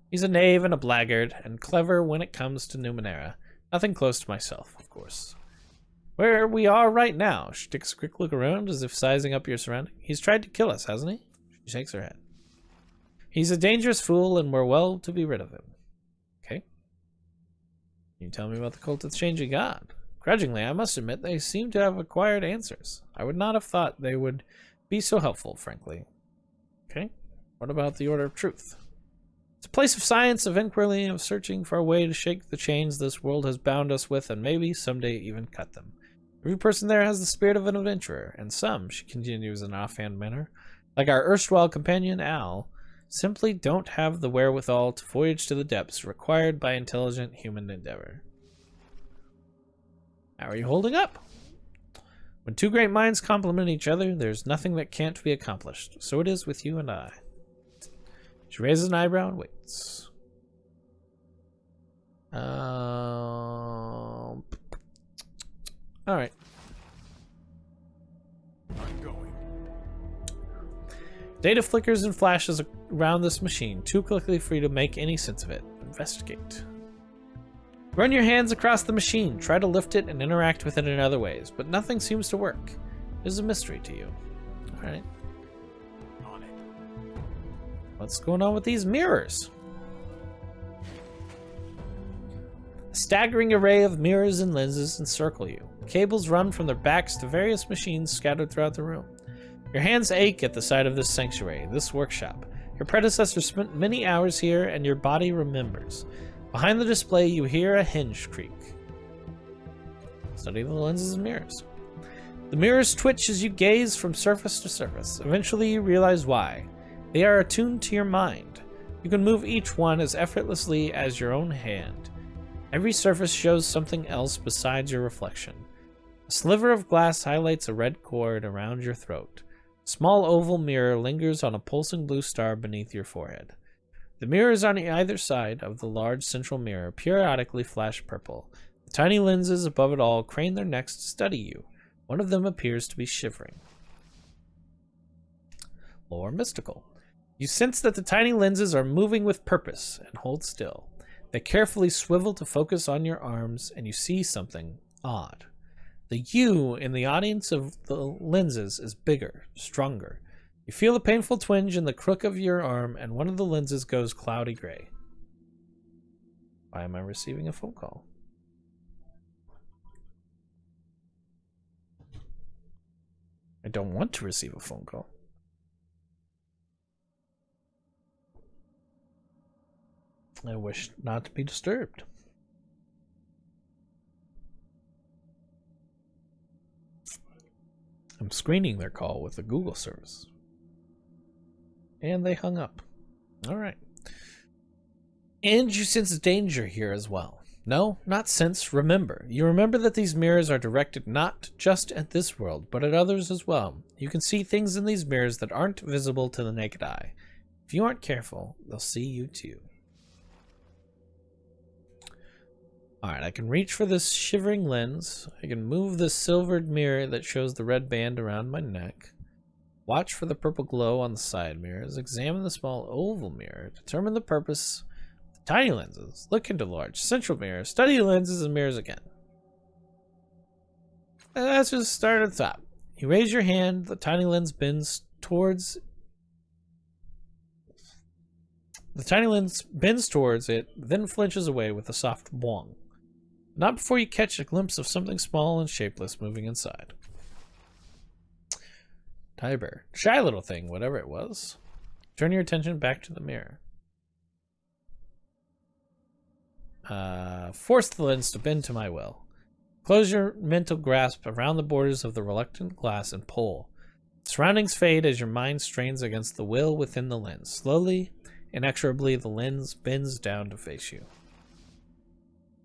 He's a knave and a blackguard, and clever when it comes to Numenera. Nothing close to myself, of course. Where we are right now. She takes a quick look around as if sizing up your surrounding. He's tried to kill us, hasn't he? She shakes her head. He's a dangerous fool, and we're well to be rid of him. Okay. Can you tell me about the cult of the Changing God? Grudgingly, I must admit they seem to have acquired answers. I would not have thought they would be so helpful, frankly. Okay. What about the Order of Truth? It's a place of science, of inquiry, of searching for a way to shake the chains this world has bound us with, and maybe someday even cut them. Every person there has the spirit of an adventurer, and some, she continues in an offhand manner, like our erstwhile companion Al, simply don't have the wherewithal to voyage to the depths required by intelligent human endeavor. How are you holding up? When two great minds complement each other, there's nothing that can't be accomplished. So it is with you and I. She raises an eyebrow and waits. Alright. I'm going. Data flickers and flashes around this machine, too quickly for you to make any sense of it. Investigate. Run your hands across the machine. Try to lift it and interact with it in other ways, but nothing seems to work. It is a mystery to you. Alright. On it. What's going on with these mirrors? A staggering array of mirrors and lenses encircle you. Cables run from their backs to various machines scattered throughout the room. Your hands ache at the sight of this sanctuary, this workshop. Your predecessor spent many hours here, and your body remembers. Behind the display, you hear a hinge creak. Study the lenses and mirrors. The mirrors twitch as you gaze from surface to surface. Eventually, you realize why. They are attuned to your mind. You can move each one as effortlessly as your own hand. Every surface shows something else besides your reflection. A sliver of glass highlights a red cord around your throat. A small oval mirror lingers on a pulsing blue star beneath your forehead. The mirrors on either side of the large central mirror periodically flash purple. The tiny lenses above it all crane their necks to study you. One of them appears to be shivering. Lore mystical. You sense that the tiny lenses are moving with purpose and hold still. They carefully swivel to focus on your arms, and you see something odd. The you in the audience of the lenses is bigger, stronger. You feel a painful twinge in the crook of your arm, and one of the lenses goes cloudy gray. Why am I receiving a phone call? I don't want to receive a phone call. I wish not to be disturbed. I'm screening their call with the Google service. And they hung up. All right. And you sense danger here as well. No, not sense, remember. You remember that these mirrors are directed not just at this world, but at others as well. You can see things in these mirrors that aren't visible to the naked eye. If you aren't careful, they'll see you too. Alright, I can reach for this shivering lens. I can move the silvered mirror that shows the red band around my neck. Watch for the purple glow on the side mirrors. Examine the small oval mirror. Determine the purpose of the tiny lenses. Look into the large central mirror. Study the lenses and mirrors again. And let's just start at the top. You raise your hand. The tiny lens bends towards... The tiny lens bends towards it, then flinches away with a soft boing. Not before you catch a glimpse of something small and shapeless moving inside. Tiber. Shy little thing, whatever it was. Turn your attention back to the mirror. Force the lens to bend to my will. Close your mental grasp around the borders of the reluctant glass and pull. Surroundings fade as your mind strains against the will within the lens. Slowly, inexorably, the lens bends down to face you.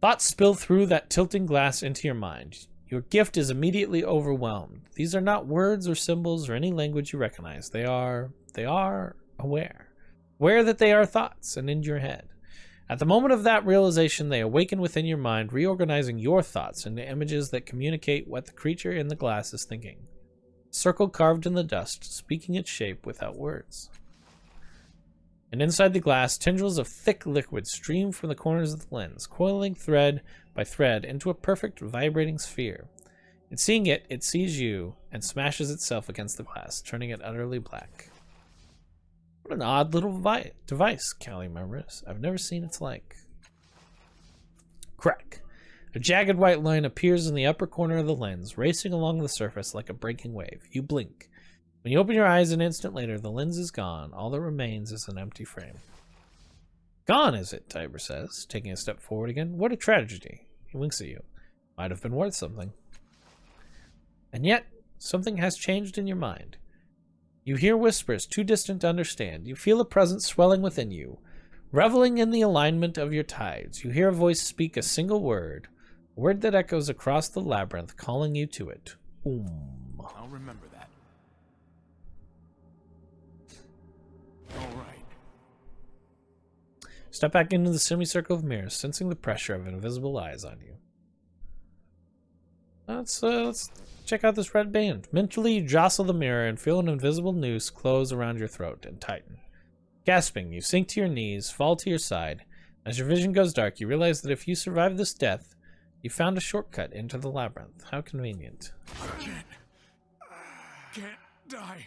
Thoughts spill through that tilting glass into your mind. Your gift is immediately overwhelmed. These are not words or symbols or any language you recognize. They are aware. Aware that they are thoughts and in your head. At the moment of that realization, they awaken within your mind, reorganizing your thoughts into images that communicate what the creature in the glass is thinking. A circle carved in the dust, speaking its shape without words. And inside the glass, tendrils of thick liquid stream from the corners of the lens, coiling thread by thread into a perfect vibrating sphere. In seeing it, it sees you and smashes itself against the glass, turning it utterly black. What an odd little device, Callie murmurs. I've never seen its like. Crack. A jagged white line appears in the upper corner of the lens, racing along the surface like a breaking wave. You blink. When you open your eyes an instant later, the lens is gone. All that remains is an empty frame. Gone, is it? Tiber says, taking a step forward again. What a tragedy. He winks at you. Might have been worth something. And yet, something has changed in your mind. You hear whispers too distant to understand. You feel a presence swelling within you, reveling in the alignment of your tides. You hear a voice speak a single word, a word that echoes across the labyrinth, calling you to it. I'll remember that. All right. Step back into the semicircle of mirrors, sensing the pressure of invisible eyes on you. Let's check out this red band. Mentally, you jostle the mirror and feel an invisible noose close around your throat and tighten. Gasping, you sink to your knees, fall to your side. As your vision goes dark, you realize that if you survive this death, you found a shortcut into the labyrinth. How convenient. Can't die.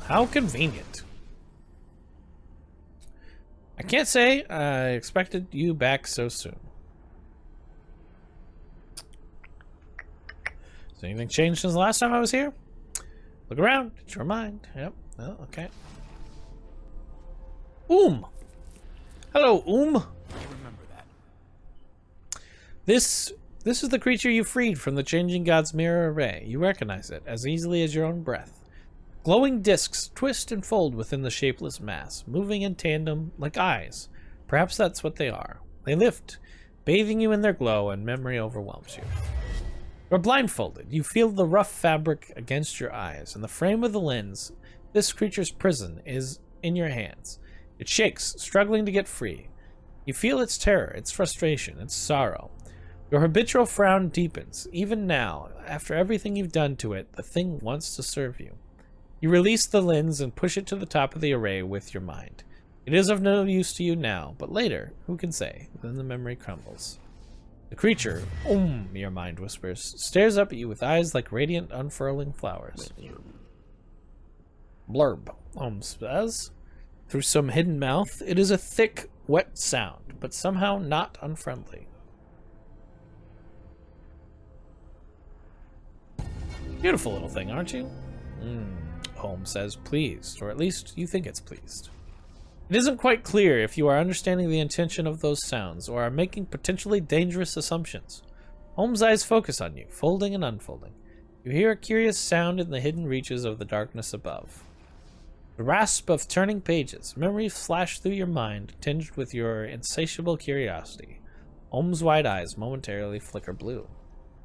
How convenient. I can't say I expected you back so soon. Has anything changed since the last time I was here? Look around. It's your mind. Yep. Oh, okay. Hello, I remember that. This is the creature you freed from the Changing God's mirror array. You recognize it as easily as your own breath. Glowing discs twist and fold within the shapeless mass, moving in tandem like eyes. Perhaps that's what they are. They lift, bathing you in their glow, and memory overwhelms you. You're blindfolded. You feel the rough fabric against your eyes, and the frame of the lens, this creature's prison, is in your hands. It shakes, struggling to get free. You feel its terror, its frustration, its sorrow. Your habitual frown deepens. Even now, after everything you've done to it, the thing wants to serve you. You release the lens and push it to the top of the array with your mind. It is of no use to you now, but later, who can say? Then the memory crumbles. The creature, your mind whispers, stares up at you with eyes like radiant, unfurling flowers. Blurb, says. Through some hidden mouth, it is a thick, wet sound, but somehow not unfriendly. Beautiful little thing, aren't you? Holmes says, pleased, or at least you think it's pleased. It isn't quite clear if you are understanding the intention of those sounds or are making potentially dangerous assumptions. Holmes' eyes focus on you, folding and unfolding. You hear a curious sound in the hidden reaches of the darkness above. The rasp of turning pages. Memories flash through your mind, tinged with your insatiable curiosity. Holmes' wide eyes momentarily flicker blue.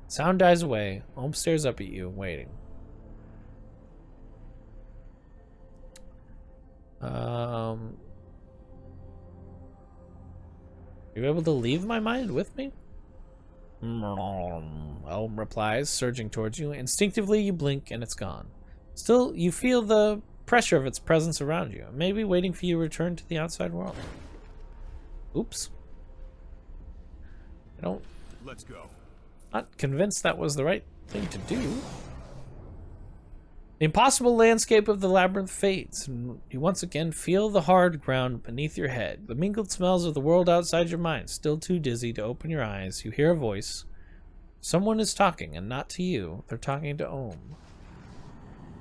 Sound dies away. Holmes stares up at you, waiting. Are you able to leave my mind with me? Holmes replies, surging towards you. Instinctively, you blink and it's gone. Still, you feel the pressure of its presence around you, maybe waiting for you to return to the outside world. Oops. Let's go. Not convinced that was the right thing to do. The impossible landscape of the labyrinth fades, and you once again feel the hard ground beneath your head. The mingled smells of the world outside your mind. Still too dizzy to open your eyes, you hear a voice. Someone is talking, and not to you. They're talking to Ohm.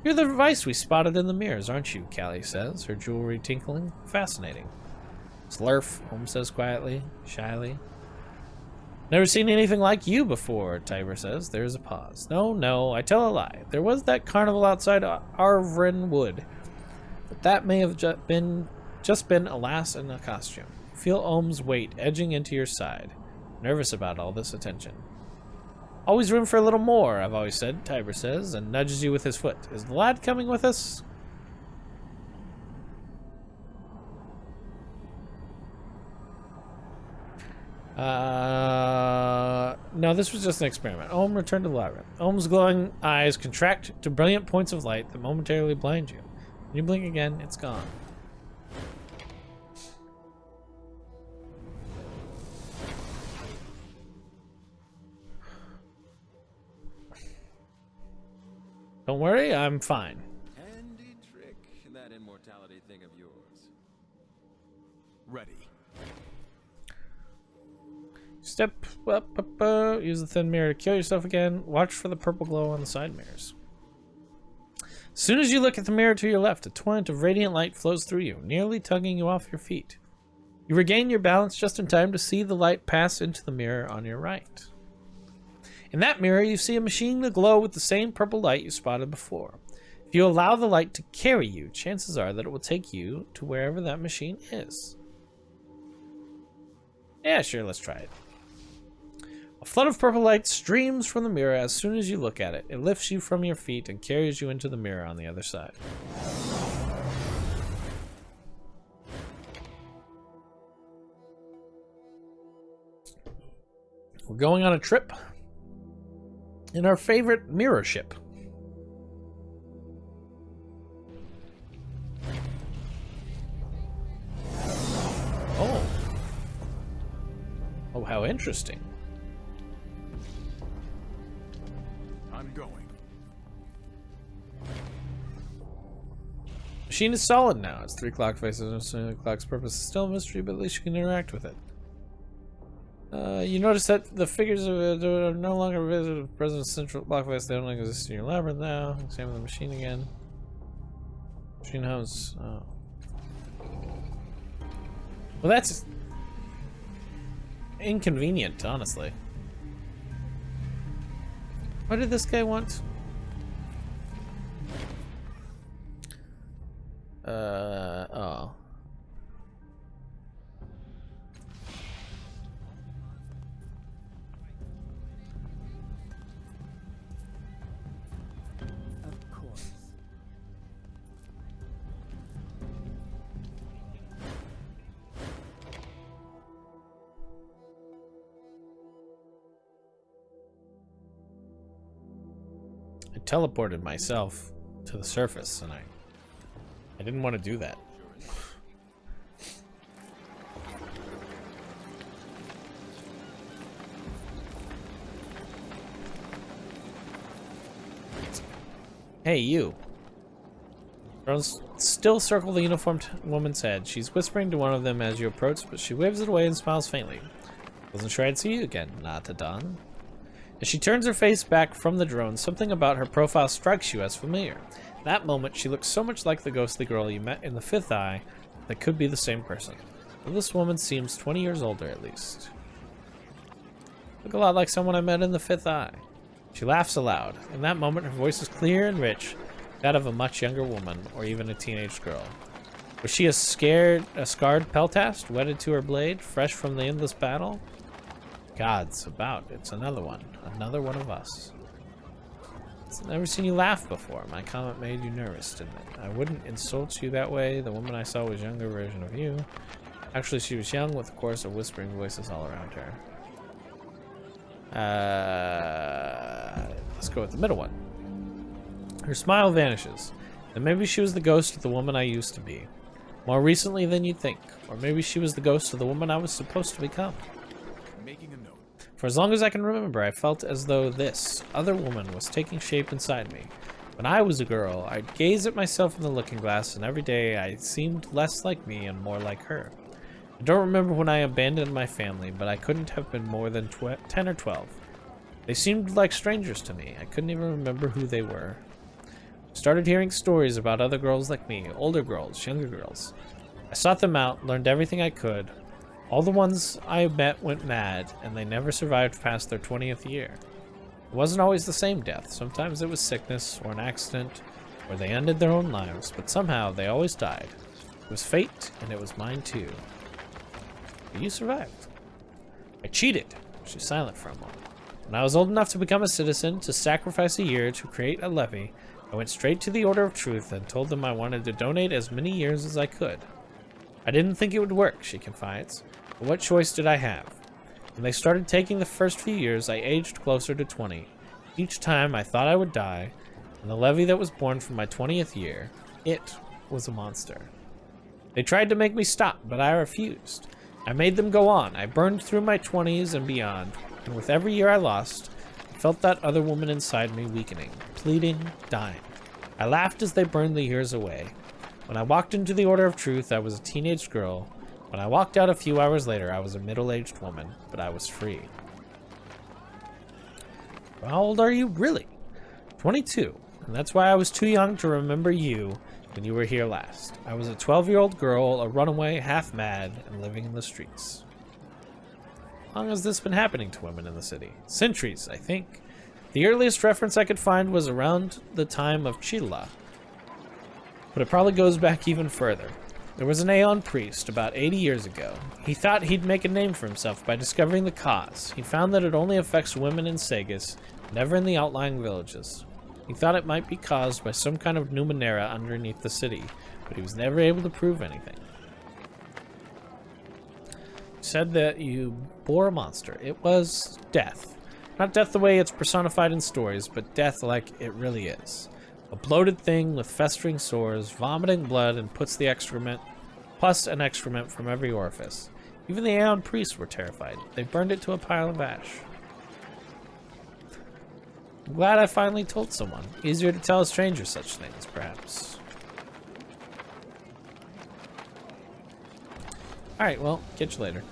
You're the device we spotted in the mirrors, aren't you? Callie says, her jewelry tinkling. Fascinating. Slurf, Ohm says quietly, shyly. Never seen anything like you before, Tiber says. There's a pause. No, I tell a lie. There was that carnival outside Arvrin Wood. But that may have just been a lass in a costume. Feel Ohm's weight edging into your side. Nervous about all this attention. Always room for a little more, I've always said, Tiber says, and nudges you with his foot. Is the lad coming with us? No, this was just an experiment. Ohm returned to the labyrinth. Ohm's glowing eyes contract to brilliant points of light that momentarily blind you. When you blink again, it's gone. Don't worry, I'm fine. Handy trick, that immortality thing of yours. Ready. Step up, use the thin mirror to kill yourself again. Watch for the purple glow on the side mirrors. As soon as you look at the mirror to your left, a torrent of radiant light flows through you, nearly tugging you off your feet. You regain your balance just in time to see the light pass into the mirror on your right. In that mirror, you see a machine aglow with the same purple light you spotted before. If you allow the light to carry you, chances are that it will take you to wherever that machine is. Yeah, sure, let's try it. A flood of purple light streams from the mirror as soon as you look at it. It lifts you from your feet and carries you into the mirror on the other side. We're going on a trip in our favorite mirror ship. Oh, how interesting. I'm going. Machine is solid now. It's 3 clock faces. The clock's purpose is still a mystery, but at least you can interact with it. You notice that the figures of it are no longer visited with President's central clock face. They don't exist in your labyrinth now. Examine the machine again. Machine house. Oh. Well, that's inconvenient, honestly. What did this guy want? Oh. Of course. I teleported myself to the surface, and I didn't want to do that. Hey, you. Girls still circle the uniformed woman's head. She's whispering to one of them as you approach, but she waves it away and smiles faintly. Wasn't sure I'd see you again, Natadon. As she turns her face back from the drone, something about her profile strikes you as familiar. In that moment, she looks so much like the ghostly girl you met in the Fifth Eye that could be the same person. But this woman seems 20 years older, at least. Look a lot like someone I met in the Fifth Eye. She laughs aloud. In that moment, her voice is clear and rich, that of a much younger woman, or even a teenage girl. Was she a scarred peltast, wedded to her blade, fresh from the endless battle? Gods, about. It's another one of us. I've never seen you laugh before. My comment made you nervous, didn't it? I wouldn't insult you that way. The woman I saw was a younger version of you. Actually, she was young with a chorus of whispering voices all around her. Let's go with the middle one. Her smile vanishes. And maybe she was the ghost of the woman I used to be. More recently than you'd think. Or maybe she was the ghost of the woman I was supposed to become. Making a note. For as long as I can remember, I felt as though this other woman was taking shape inside me. When I was a girl, I'd gaze at myself in the looking glass, and every day I seemed less like me and more like her. I don't remember when I abandoned my family, but I couldn't have been more than 10 or 12. They seemed like strangers to me. I couldn't even remember who they were. I started hearing stories about other girls like me, older girls, younger girls. I sought them out, learned everything I could. All the ones I met went mad, and they never survived past their 20th year. It wasn't always the same death. Sometimes it was sickness or an accident, or they ended their own lives, but somehow they always died. It was fate, and it was mine too. But you survived. I cheated. She's silent for a moment. When I was old enough to become a citizen, to sacrifice a year to create a levy, I went straight to the Order of Truth and told them I wanted to donate as many years as I could. I didn't think it would work, she confides, but what choice did I have? When they started taking the first few years, I aged closer to 20. Each time I thought I would die, and the levy that was born from my 20th year, it was a monster. They tried to make me stop, but I refused. I made them go on. I burned through my 20s and beyond, and with every year I lost, I felt that other woman inside me weakening, pleading, dying. I laughed as they burned the years away. When I walked into the Order of Truth, I was a teenage girl. When I walked out a few hours later, I was a middle-aged woman, but I was free. How old are you, really? 22, and that's why I was too young to remember you when you were here last. I was a 12-year-old girl, a runaway, half-mad, and living in the streets. How long has this been happening to women in the city? Centuries, I think. The earliest reference I could find was around the time of Chila, but it probably goes back even further. There was an Aeon priest about 80 years ago. He thought he'd make a name for himself by discovering the cause. He found that it only affects women in Sagas, never in the outlying villages. He thought it might be caused by some kind of Numenera underneath the city, but he was never able to prove anything. He said that you bore a monster. It was death. Not death the way it's personified in stories, but death like it really is. A bloated thing with festering sores, vomiting blood, and puts the excrement, plus an excrement from every orifice. Even the Aeon priests were terrified. They burned it to a pile of ash. I'm glad I finally told someone. Easier to tell a stranger such things, perhaps. Alright, well, catch you later.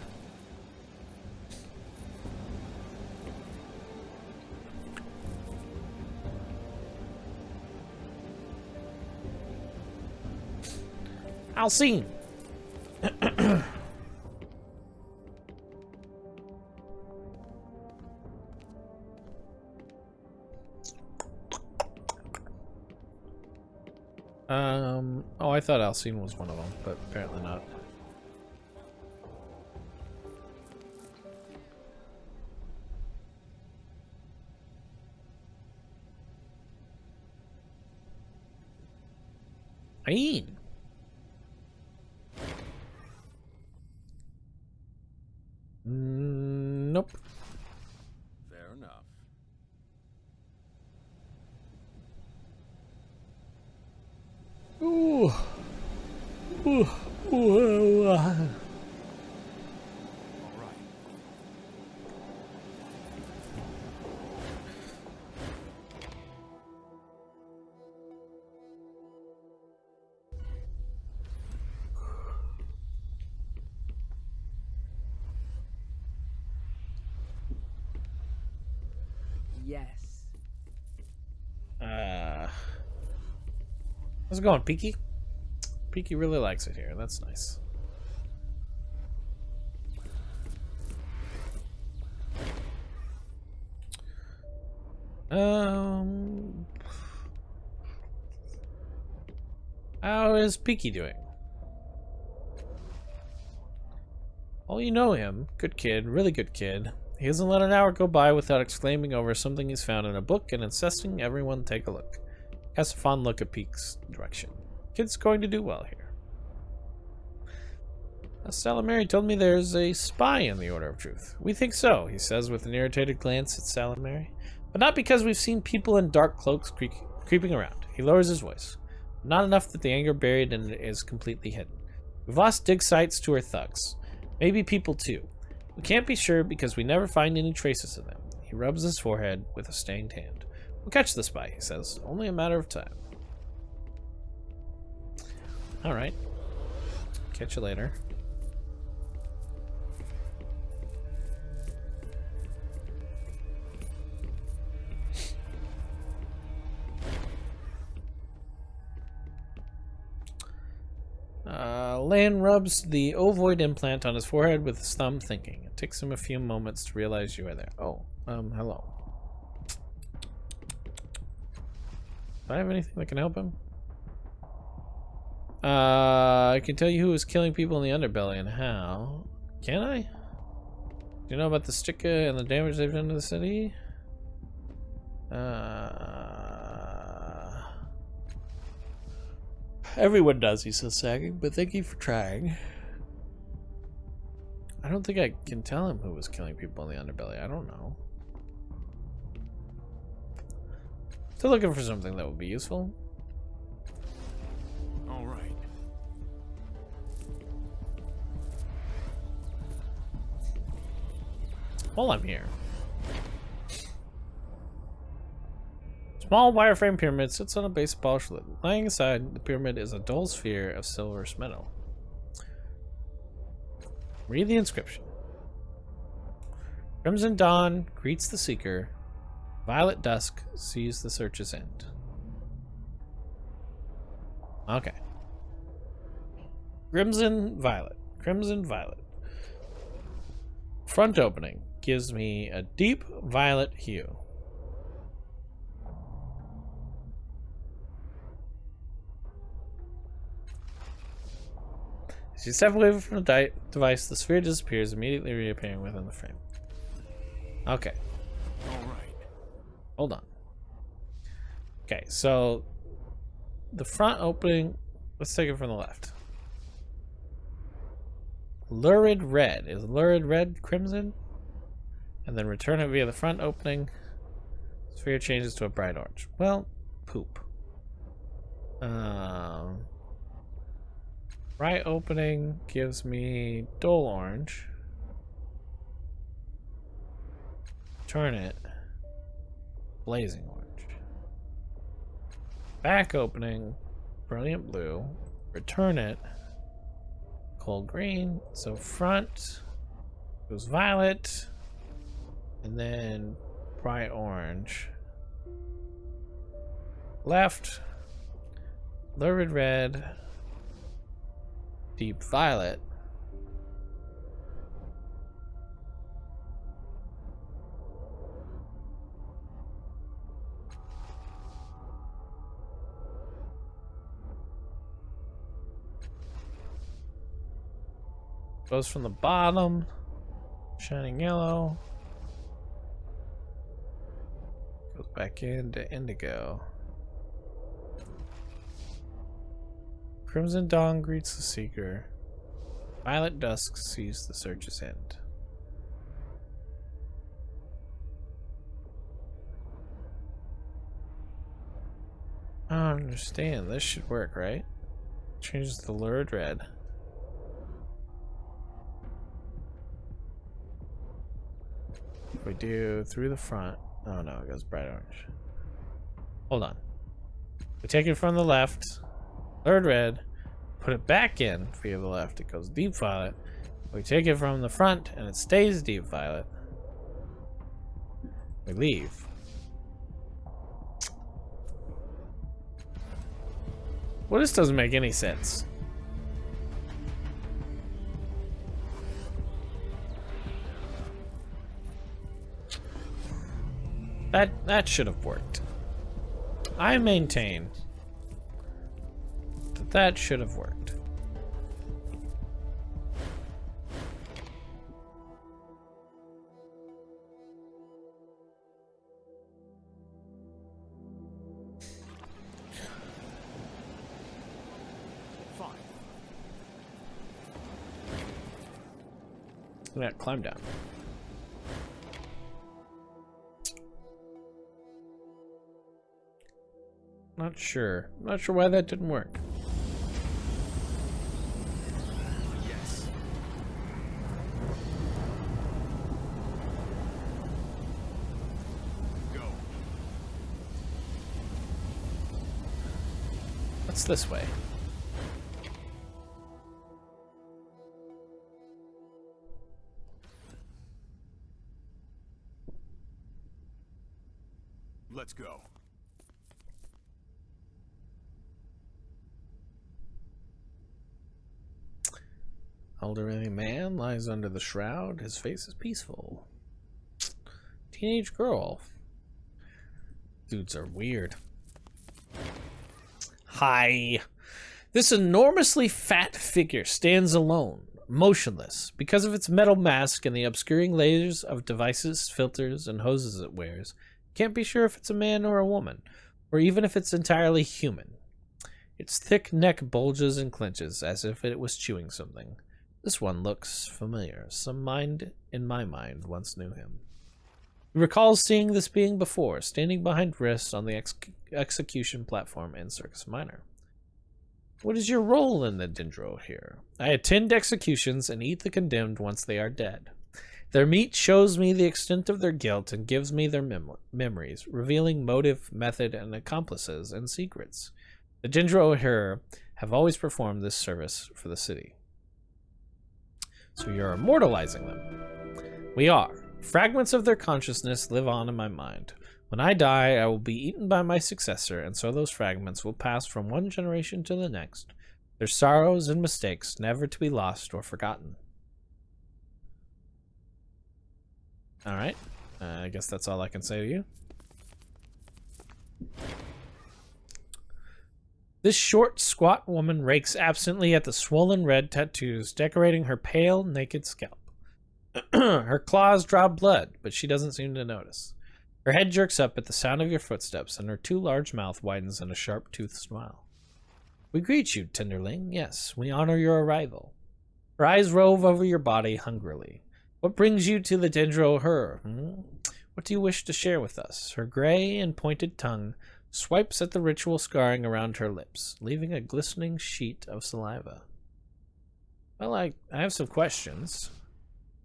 I'll see him. Oh, I thought Alcine was one of them, but apparently not. Ain. Nope. Fair enough. Ooh. Ooh. Ooh. All right. Yes. How's it going, Peaky? Peaky really likes it here. That's nice. How is Peaky doing? Oh, you know him. Good kid, really good kid. He hasn't let an hour go by without exclaiming over something he's found in a book and insisting everyone take a look. Casts a fond look at Peaky's direction. Kid's going to do well here. Salamary told me there's a spy in the Order of Truth. We think so, he says with an irritated glance at Salamary. But not because we've seen people in dark cloaks creeping around. He lowers his voice. Not enough that the anger buried in it is completely hidden. We've lost dig sites to our thugs. Maybe people too. We can't be sure because we never find any traces of them. He rubs his forehead with a stained hand. We'll catch the spy, he says. Only a matter of time. Alright. Catch you later. Lan rubs the ovoid implant on his forehead with his thumb, thinking. It takes him a few moments to realize you are there. Oh, hello. Do I have anything that can help him? I can tell you who is killing people in the underbelly and how. Can I? Do you know about the Sticka and the damage they've done to the city? Everyone does, he says, sagging, but thank you for trying. I don't think I can tell him who was killing people in the underbelly. I don't know. Still looking for something that would be useful. All right. While I'm here. Small wireframe pyramid sits on a base of polished lid. Lying inside the pyramid is a dull sphere of silverous metal. Read the inscription. Crimson Dawn greets the seeker. Violet Dusk sees the search's end. Okay. Crimson Violet. Crimson Violet. Front opening gives me a deep violet hue. As you step away from the device, the sphere disappears, immediately reappearing within the frame. Okay. All right. Hold on. Okay, so the front opening, let's take it from the left. Lurid red. Is lurid red crimson? And then return it via the front opening. Sphere changes to a bright orange. Well, poop. Right opening gives me dull orange. Turn it. Blazing orange. Back opening. Brilliant blue. Return it. Cold green. So front goes violet. And then bright orange. Left. Lurid red. Deep violet. Goes from the bottom. Shining yellow. Goes back into indigo. Crimson dawn greets the seeker. Violet dusk sees the search's end. I don't understand. This should work, right? Changes the lurid red. If we do through the front. Oh no, it goes bright orange. Hold on. We take it from the left. Lurid red. Put it back in via the left. It goes deep violet. We take it from the front and it stays deep violet. We leave. Well, this doesn't make any sense. That should have worked. I maintain that should have worked. Fine. Yeah, climb down. Not sure why that didn't work. Yes. Go. What's this way? Let's go. Elderly man lies under the shroud. His face is peaceful. Teenage girl. Dudes are weird. Hi. This enormously fat figure stands alone, motionless, because of its metal mask and the obscuring layers of devices, filters, and hoses it wears. Can't be sure if it's a man or a woman, or even if it's entirely human. Its thick neck bulges and clenches as if it was chewing something. This one looks familiar. Some mind in my mind once knew him. He recalls seeing this being before, standing behind wrists on the execution platform in Circus Minor. What is your role in the Dendro here? I attend executions and eat the condemned once they are dead. Their meat shows me the extent of their guilt and gives me their memories, revealing motive, method, and accomplices and secrets. The Dendro here have always performed this service for the city. So you're immortalizing them. We are. Fragments of their consciousness live on in my mind. When I die, I will be eaten by my successor, and so those fragments will pass from one generation to the next, their sorrows and mistakes never to be lost or forgotten. Alright. I guess that's all I can say to you. This short, squat woman rakes absently at the swollen red tattoos decorating her pale, naked scalp. Her claws draw blood, but she doesn't seem to notice. Her head jerks up at the sound of your footsteps, and her too large mouth widens in a sharp-toothed smile. We greet you, tenderling. Yes, we honor your arrival. Her eyes rove over your body hungrily. What brings you to the Dendro her? What do you wish to share with us? Her gray and pointed tongue swipes at the ritual scarring around her lips, leaving a glistening sheet of saliva. Well, I have some questions.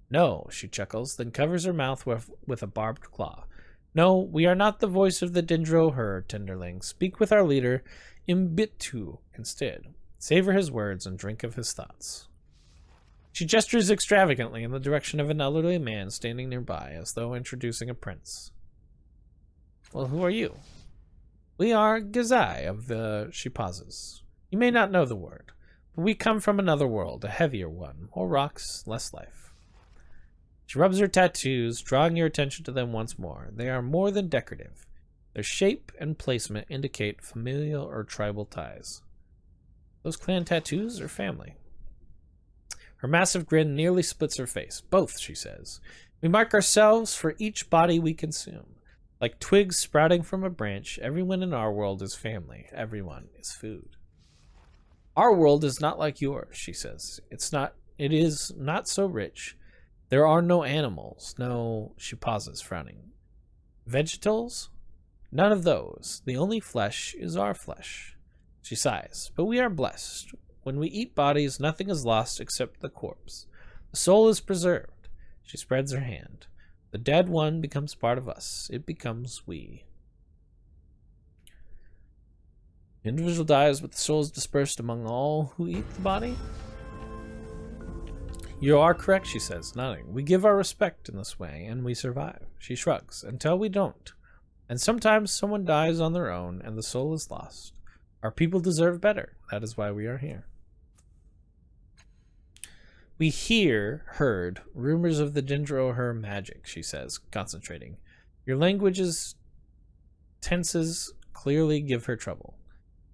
No, she chuckles, then covers her mouth with a barbed claw. No, we are not the voice of the Dendro her, tenderling. Speak with our leader, Imbitu, instead. Savor his words and drink of his thoughts. She gestures extravagantly in the direction of an elderly man standing nearby, as though introducing a prince. Well, who are you? We are Gazai of the... She pauses. You may not know the word, but we come from another world, a heavier one. More rocks, less life. She rubs her tattoos, drawing your attention to them once more. They are more than decorative. Their shape and placement indicate familial or tribal ties. Those clan tattoos are family. Her massive grin nearly splits her face. Both, she says. We mark ourselves for each body we consume. Like twigs sprouting from a branch, everyone in our world is family. Everyone is food. Our world is not like yours, she says. It is not so rich. There are no animals. No, she pauses, frowning. Vegetals? None of those. The only flesh is our flesh. She sighs. But we are blessed. When we eat bodies, nothing is lost except the corpse. The soul is preserved. She spreads her hand. The dead one becomes part of us. It becomes we. The individual dies, but the soul is dispersed among all who eat the body. You are correct, she says, nodding. We give our respect in this way, and we survive. She shrugs. Until we don't. And sometimes someone dies on their own, and the soul is lost. Our people deserve better. That is why we are here. We heard rumors of the Dendro-her magic, she says, concentrating. Your language's tenses clearly give her trouble.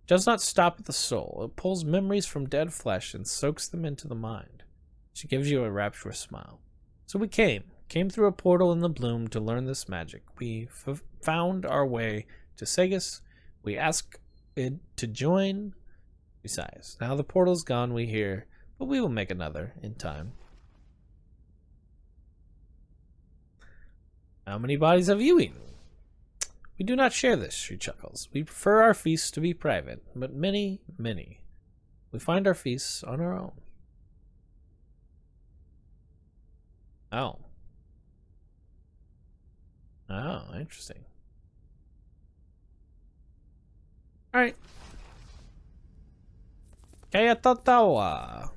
It does not stop at the soul. It pulls memories from dead flesh and soaks them into the mind. She gives you a rapturous smile. So we came through a portal in the bloom to learn this magic. We found our way to Segas. We asked it to join. She sighs. Now the portal's gone, we hear. But we will make another in time. How many bodies have you eaten? We do not share this, she chuckles. We prefer our feasts to be private, but many, many. We find our feasts on our own. Oh. Oh, interesting. Alright. Kaya tatawa.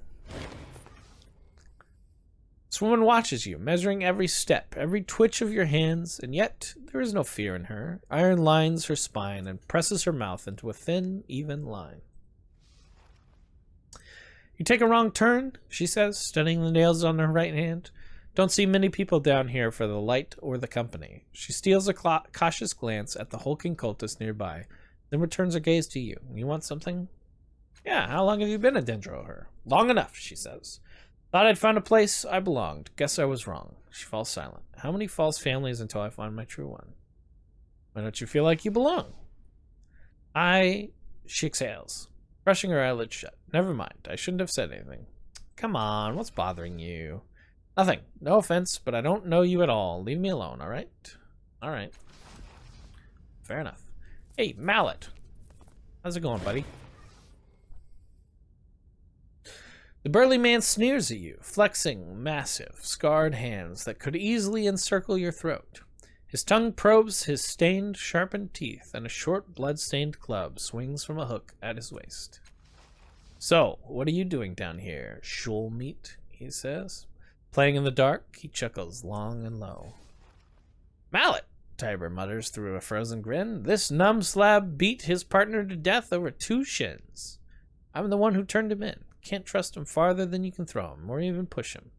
This woman watches you, measuring every step, every twitch of your hands, and yet there is no fear in her. Iron lines her spine and presses her mouth into a thin, even line. You take a wrong turn, she says, studying the nails on her right hand. Don't see many people down here for the light or the company. She steals a cautious glance at the hulking cultist nearby, then returns her gaze to you. You want something? Yeah, how long have you been a Dendro-her? Long enough, she says. Thought I'd found a place I belonged. Guess I was wrong. She falls silent. How many false families until I find my true one? Why don't you feel like you belong? She exhales, brushing her eyelids shut. Never mind. I shouldn't have said anything. Come on, what's bothering you? Nothing. No offense, but I don't know you at all. Leave me alone, alright? Alright. Fair enough. Hey, Mallet. How's it going, buddy? The burly man sneers at you, flexing massive, scarred hands that could easily encircle your throat. His tongue probes his stained, sharpened teeth, and a short, blood-stained club swings from a hook at his waist. So, what are you doing down here, shul meat? He says. Playing in the dark, he chuckles long and low. Mallet, Tiber mutters through a frozen grin. This numb slab beat his partner to death over 2 shins. I'm the one who turned him in. Can't trust him farther than you can throw him, or even push him.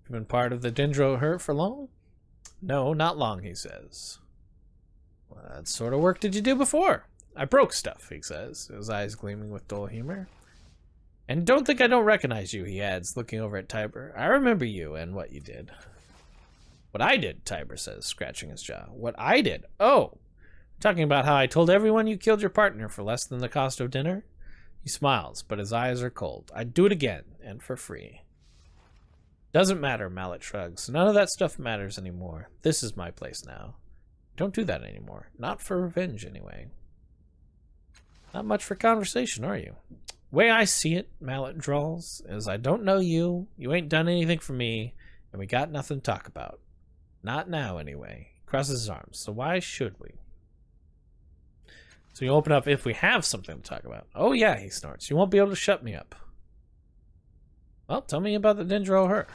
You've been part of the Dendro-her for long? No, not long, he says. What sort of work did you do before? I broke stuff, he says, his eyes gleaming with dull humor. And don't think I don't recognize you, he adds, looking over at Tiber. I remember you and what you did. What I did, Tiber says, scratching his jaw. What I did? Oh, talking about how I told everyone you killed your partner for less than the cost of dinner? He smiles, but his eyes are cold. I'd do it again, and for free. Doesn't matter, Mallet shrugs. None of that stuff matters anymore. This is my place now. Don't do that anymore. Not for revenge, anyway. Not much for conversation, are you? Way I see it, Mallet drawls, is I don't know you, you ain't done anything for me, and we got nothing to talk about. Not now, anyway. He crosses his arms, so why should we? So you open up if we have something to talk about. Oh yeah, he snorts. You won't be able to shut me up. Well, tell me about the Dendro-her.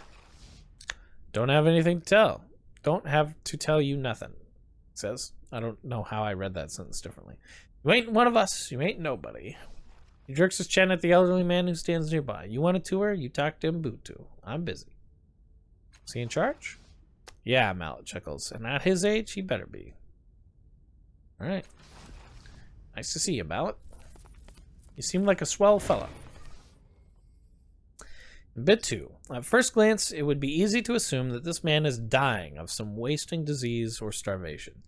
Don't have anything to tell. Don't have to tell you nothing, it says. I don't know how I read that sentence differently. You ain't one of us. You ain't nobody. He jerks his chin at the elderly man who stands nearby. You want a tour? You talk to Mbutu. I'm busy. Is he in charge? Yeah, Mallet chuckles. And at his age, he better be. Alright. Nice to see you, Mallet. You seem like a swell fella. Bit 2. At first glance, it would be easy to assume that this man is dying of some wasting disease or starvation.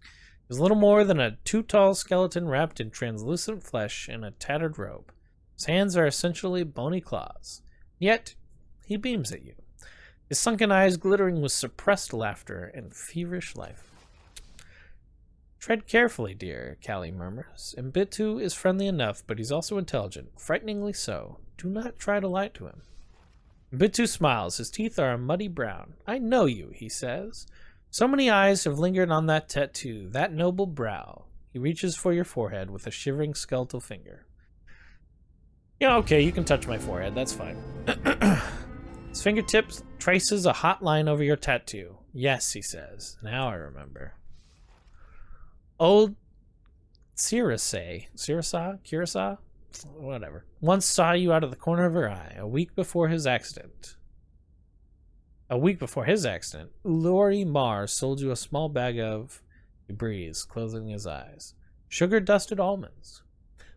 He's little more than a too-tall skeleton wrapped in translucent flesh in a tattered robe. His hands are essentially bony claws. Yet, he beams at you, his sunken eyes glittering with suppressed laughter and feverish life. Tread carefully, dear, Callie murmurs. And Bit 2 is friendly enough, but he's also intelligent, frighteningly so. Do not try to lie to him. Bit 2 smiles. His teeth are a muddy brown. I know you, he says. So many eyes have lingered on that tattoo, that noble brow. He reaches for your forehead with a shivering skeletal finger. Yeah, okay, you can touch my forehead. That's fine. His fingertips traces a hot line over your tattoo. Yes, he says. Now I remember. Old Curacao? Whatever. Once saw you out of the corner of her eye, a week before his accident. Ulori Mar sold you a small bag of, he breathes, closing his eyes, sugar-dusted almonds.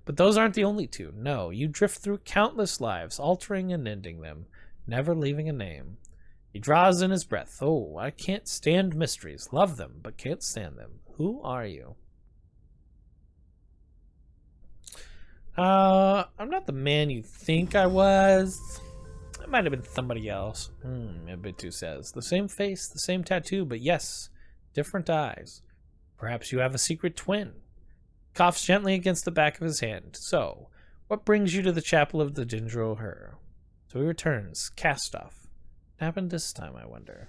But those aren't the only two. No, you drift through countless lives, altering and ending them, never leaving a name. He draws in his breath. Oh, I can't stand mysteries. Love them, but can't stand them. Who are you? I'm not the man you think I was. I might have been somebody else. Bit 2 says. The same face, the same tattoo, but yes, different eyes. Perhaps you have a secret twin. Coughs gently against the back of his hand. So, what brings you to the chapel of the Dendro Her? So he returns, cast off. What happened this time, I wonder?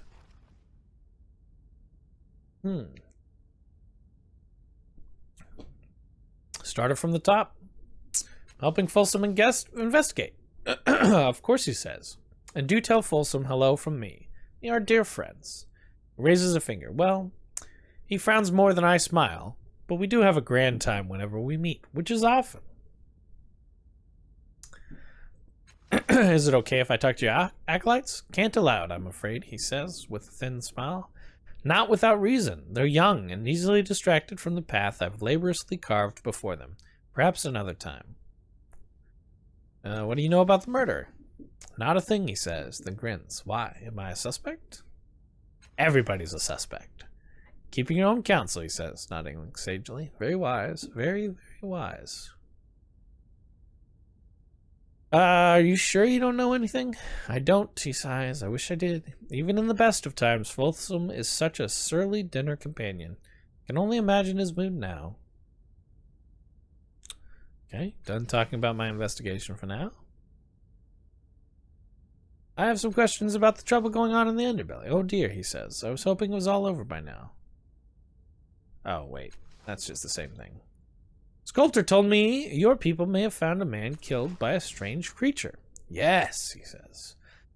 Started from the top. Helping Folsom and Guest investigate. Of course, he says. And do tell Folsom hello from me. We are dear friends. He raises a finger. Well, he frowns more than I smile, but we do have a grand time whenever we meet, which is often. Is it okay if I talk to your acolytes? Can't allow it, I'm afraid, he says with a thin smile. Not without reason. They're young and easily distracted from the path I've laboriously carved before them. Perhaps another time. What do you know about the murder? Not a thing, he says, then grins. Why? Am I a suspect? Everybody's a suspect. Keeping your own counsel, he says, nodding sagely. Very wise. Very, very wise. Are you sure you don't know anything? I don't, he sighs. I wish I did. Even in the best of times, Folsom is such a surly dinner companion. I can only imagine his mood now. Okay, done talking about my investigation for now. I have some questions about the trouble going on in the underbelly. Oh dear, he says. I was hoping it was all over by now. Oh, wait. That's just the same thing. Sculptor told me your people may have found a man killed by a strange creature. Yes, he says.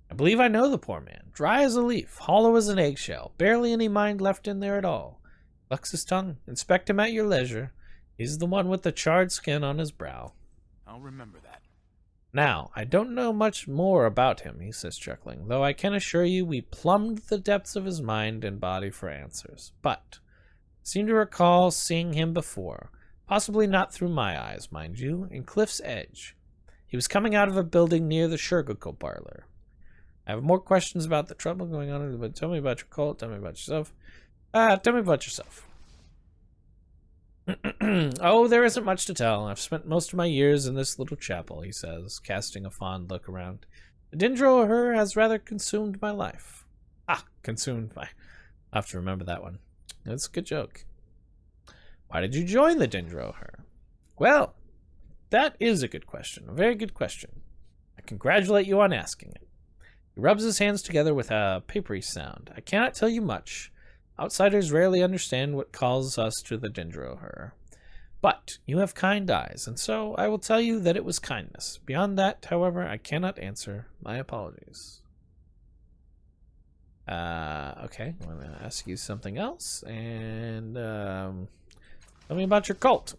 I believe I know the poor man. Dry as a leaf, hollow as an eggshell, barely any mind left in there at all. Clucks his tongue. Inspect him at your leisure. He's the one with the charred skin on his brow. I'll remember that. Now, I don't know much more about him, he says, chuckling, though I can assure you we plumbed the depths of his mind and body for answers. But I seem to recall seeing him before, possibly not through my eyes, mind you, in Cliff's Edge. He was coming out of a building near the Shergoco parlor. I have more questions about the trouble going on, but tell me about your cult, tell me about yourself. Tell me about yourself. Oh, there isn't much to tell. I've spent most of my years in this little chapel, he says, casting a fond look around. The Dendro Her has rather consumed my life. Consumed my... I'll have to remember that one. That's a good joke. Why did you join the Dendro Her? Well, that is a good question. A very good question. I congratulate you on asking it. He rubs his hands together with a papery sound. I cannot tell you much. Outsiders rarely understand what calls us to the Dendro Her. But you have kind eyes, and so I will tell you that it was kindness. Beyond that, however, I cannot answer. My apologies. Okay, I'm going to ask you something else, and tell me about your cult.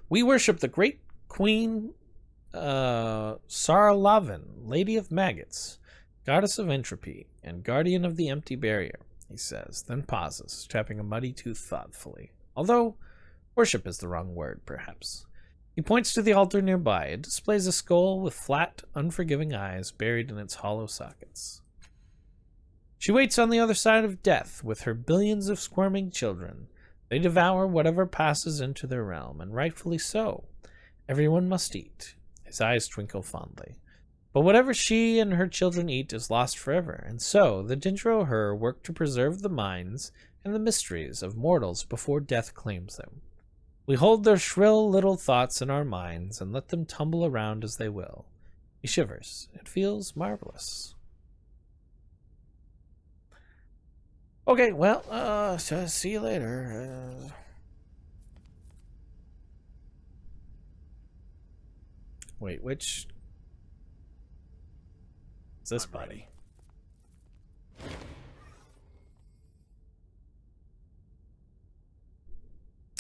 We worship the great Queen Saralavan, Lady of Maggots, Goddess of Entropy, and Guardian of the Empty Barrier, he says, then pauses, tapping a muddy tooth thoughtfully. Although, worship is the wrong word, perhaps. He points to the altar nearby. It displays a skull with flat, unforgiving eyes buried in its hollow sockets. She waits on the other side of death with her billions of squirming children. They devour whatever passes into their realm, and rightfully so. Everyone must eat. His eyes twinkle fondly. But whatever she and her children eat is lost forever, and so the Dendro her work to preserve the minds and the mysteries of mortals before death claims them. We hold their shrill little thoughts in our minds and let them tumble around as they will. He shivers. It feels marvelous. Okay, well, so see you later. Wait, which... It's this body.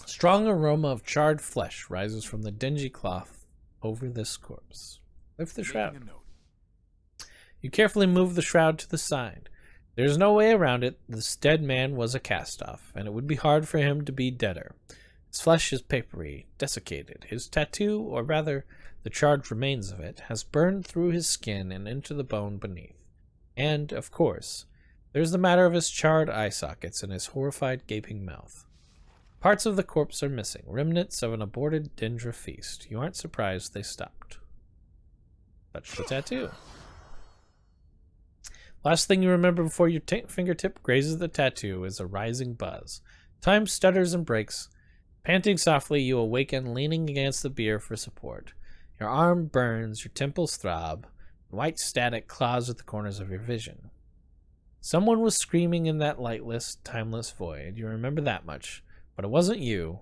Strong aroma of charred flesh rises from the dingy cloth over this corpse. Lift the shroud. You carefully move the shroud to the side. There's no way around it. This dead man was a cast-off, and it would be hard for him to be deader. His flesh is papery, desiccated. His tattoo, or rather, the charred remains of it, has burned through his skin and into the bone beneath. And, of course, there's the matter of his charred eye sockets and his horrified, gaping mouth. Parts of the corpse are missing, remnants of an aborted Dendra feast. You aren't surprised they stopped. Touch the tattoo. Last thing you remember before your fingertip grazes the tattoo is a rising buzz. Time stutters and breaks. Panting softly, you awaken, leaning against the bier for support. Your arm burns, your temples throb. White static claws at the corners of your vision. Someone was screaming in that lightless, timeless void. You remember that much. But it wasn't you,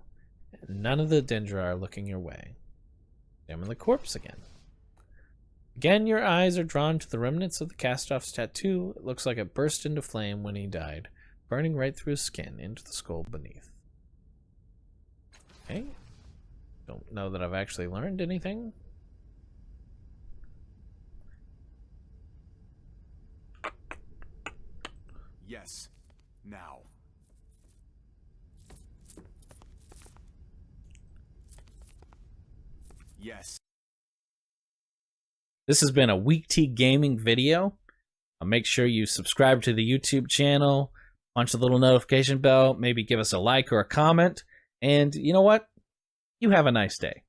and none of the Dendra are looking your way. Examine the corpse again. Again, your eyes are drawn to the remnants of the cast-off's tattoo. It looks like it burst into flame when he died, burning right through his skin into the skull beneath. Okay. Don't know that I've actually learned anything. Yes. Now. Yes. This has been a WeakT Gaming video. Make sure you subscribe to the YouTube channel, punch the little notification bell, maybe give us a like or a comment, and you know what? You have a nice day.